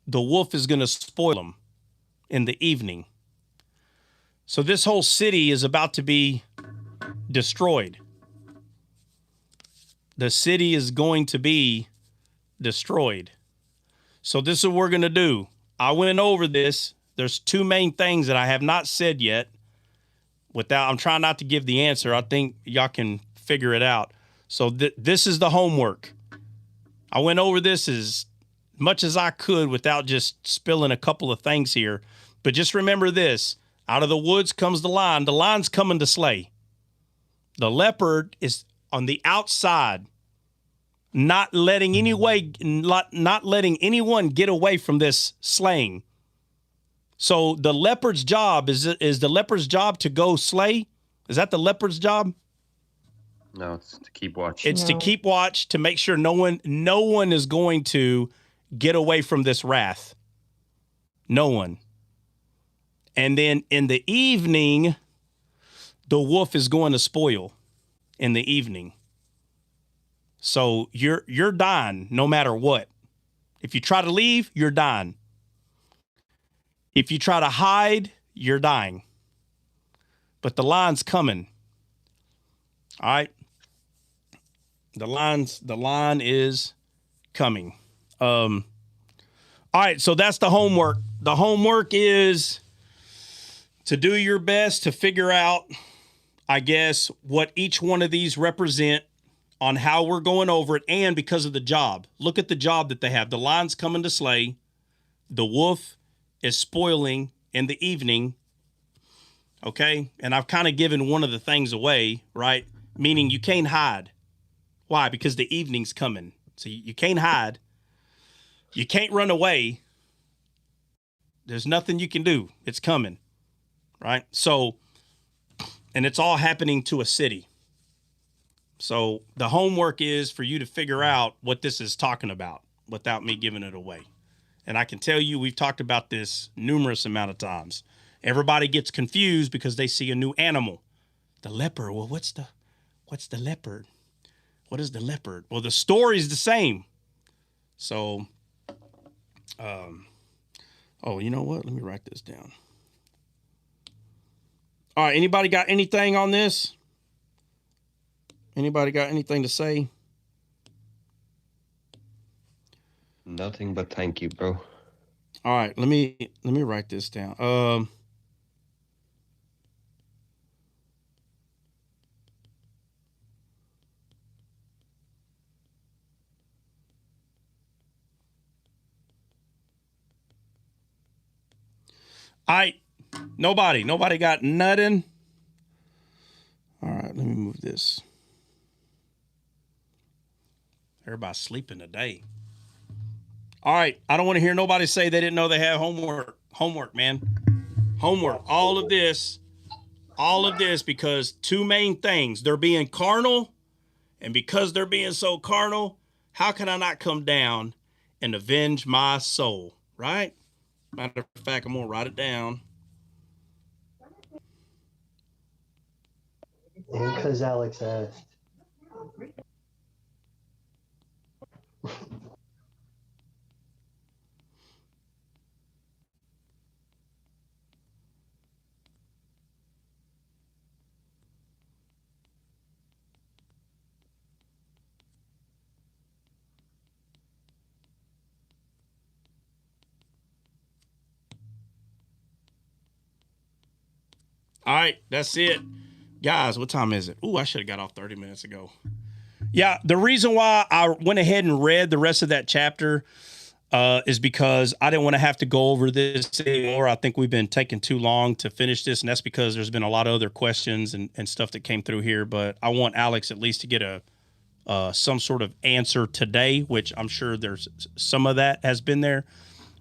the wolf is going to spoil them in the evening. So this whole city is about to be destroyed. The city is going to be destroyed. So this is what we're going to do. I went over this. There's 2 main things that I have not said yet. I'm trying not to give the answer. I think y'all can figure it out. So this is the homework. I went over this as much as I could without just spilling a couple of things here. But just remember this. Out of the woods comes the lion. The lion's coming to slay. The leopard is on the outside, not letting anyone get away from this slaying. So the leopard's job is the leopard's job to go slay? Is that the leopard's job? No, it's to keep watch. It's to keep watch, to make sure no one is going to get away from this wrath. No one. And then in the evening, the wolf is going to spoil in the evening. So you're dying no matter what. If you try to leave, you're dying. If you try to hide, you're dying. But the line's coming. All right. The line is coming. All right, so that's the homework. The homework is to do your best to figure out, I guess, what each one of these represent on how we're going over it, and because of the job. Look at the job that they have. The lion's coming to slay. The wolf is spoiling in the evening. Okay? And I've kind of given one of the things away, right? Meaning you can't hide. Why? Because the evening's coming. So you can't hide. You can't run away. There's nothing you can do. It's coming. Right? So, and it's all happening to a city. So the homework is for you to figure out what this is talking about without me giving it away. And I can tell you, we've talked about this numerous amount of times. Everybody gets confused because they see a new animal. The leopard. Well, what's the leopard? What is the leopard? Well, the story's the same. So, oh, you know what? Let me write this down. All right. Anybody got anything on this? Anybody got anything to say? Nothing but thank you, bro. All right, let me write this down. All right, nobody got nothing. All right, let me move this. Everybody's sleeping today. All right. I don't want to hear nobody say they didn't know they had homework. Homework, man. Homework. All of this, because two main things. They're being carnal, and because they're being so carnal, how can I not come down and avenge my soul? Right? Matter of fact, I'm going to write it down. Because Alex asked. All right, that's it. Guys, what time is it? Ooh, I should have got off 30 minutes ago. Yeah, the reason why I went ahead and read the rest of that chapter is because I didn't want to have to go over this anymore. I think we've been taking too long to finish this, and that's because there's been a lot of other questions and stuff that came through here. But I want Alex at least to get some sort of answer today, which I'm sure there's some of that has been there.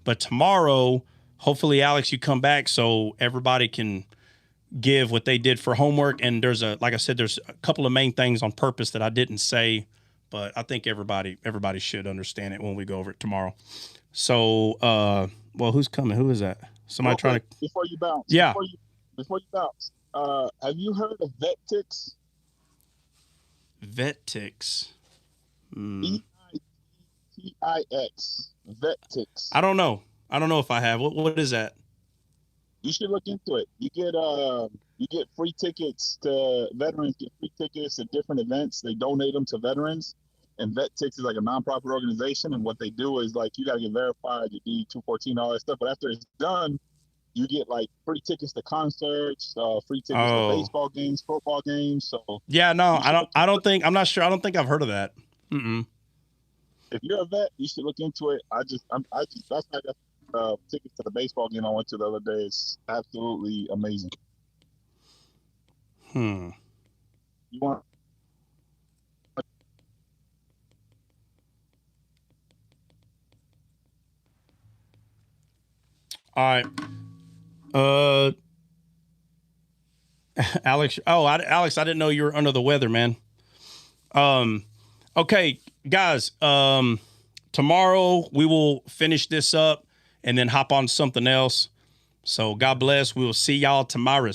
But tomorrow, hopefully, Alex, you come back so everybody can give what they did for homework. And like I said, there's a couple of main things on purpose that I didn't say, but I think everybody should understand it when we go over it tomorrow. So, well, who's coming? Who is that? Somebody trying to, before you bounce. Yeah. Before you bounce, have you heard of vet ticks? Vet ticks. VETIX. Vet ticks. I don't know if I have. What is that? You should look into it. You get free tickets to veterans. Get free tickets to different events. They donate them to veterans. And VetTix is like a nonprofit organization. And what they do is like you got to get verified. You need 214, all that stuff. But after it's done, you get like free tickets to concerts, free tickets to baseball games, football games. So yeah, no, I'm not sure. I don't think I've heard of that. Mm-mm. If you're a vet, you should look into it. That's how I got tickets to the baseball game I went to the other day. It's absolutely amazing. You want? All right. Alex. Oh, Alex, I didn't know you were under the weather, man. Okay, guys. Tomorrow we will finish this up and then hop on to something else. So God bless. We will see y'all tomorrow.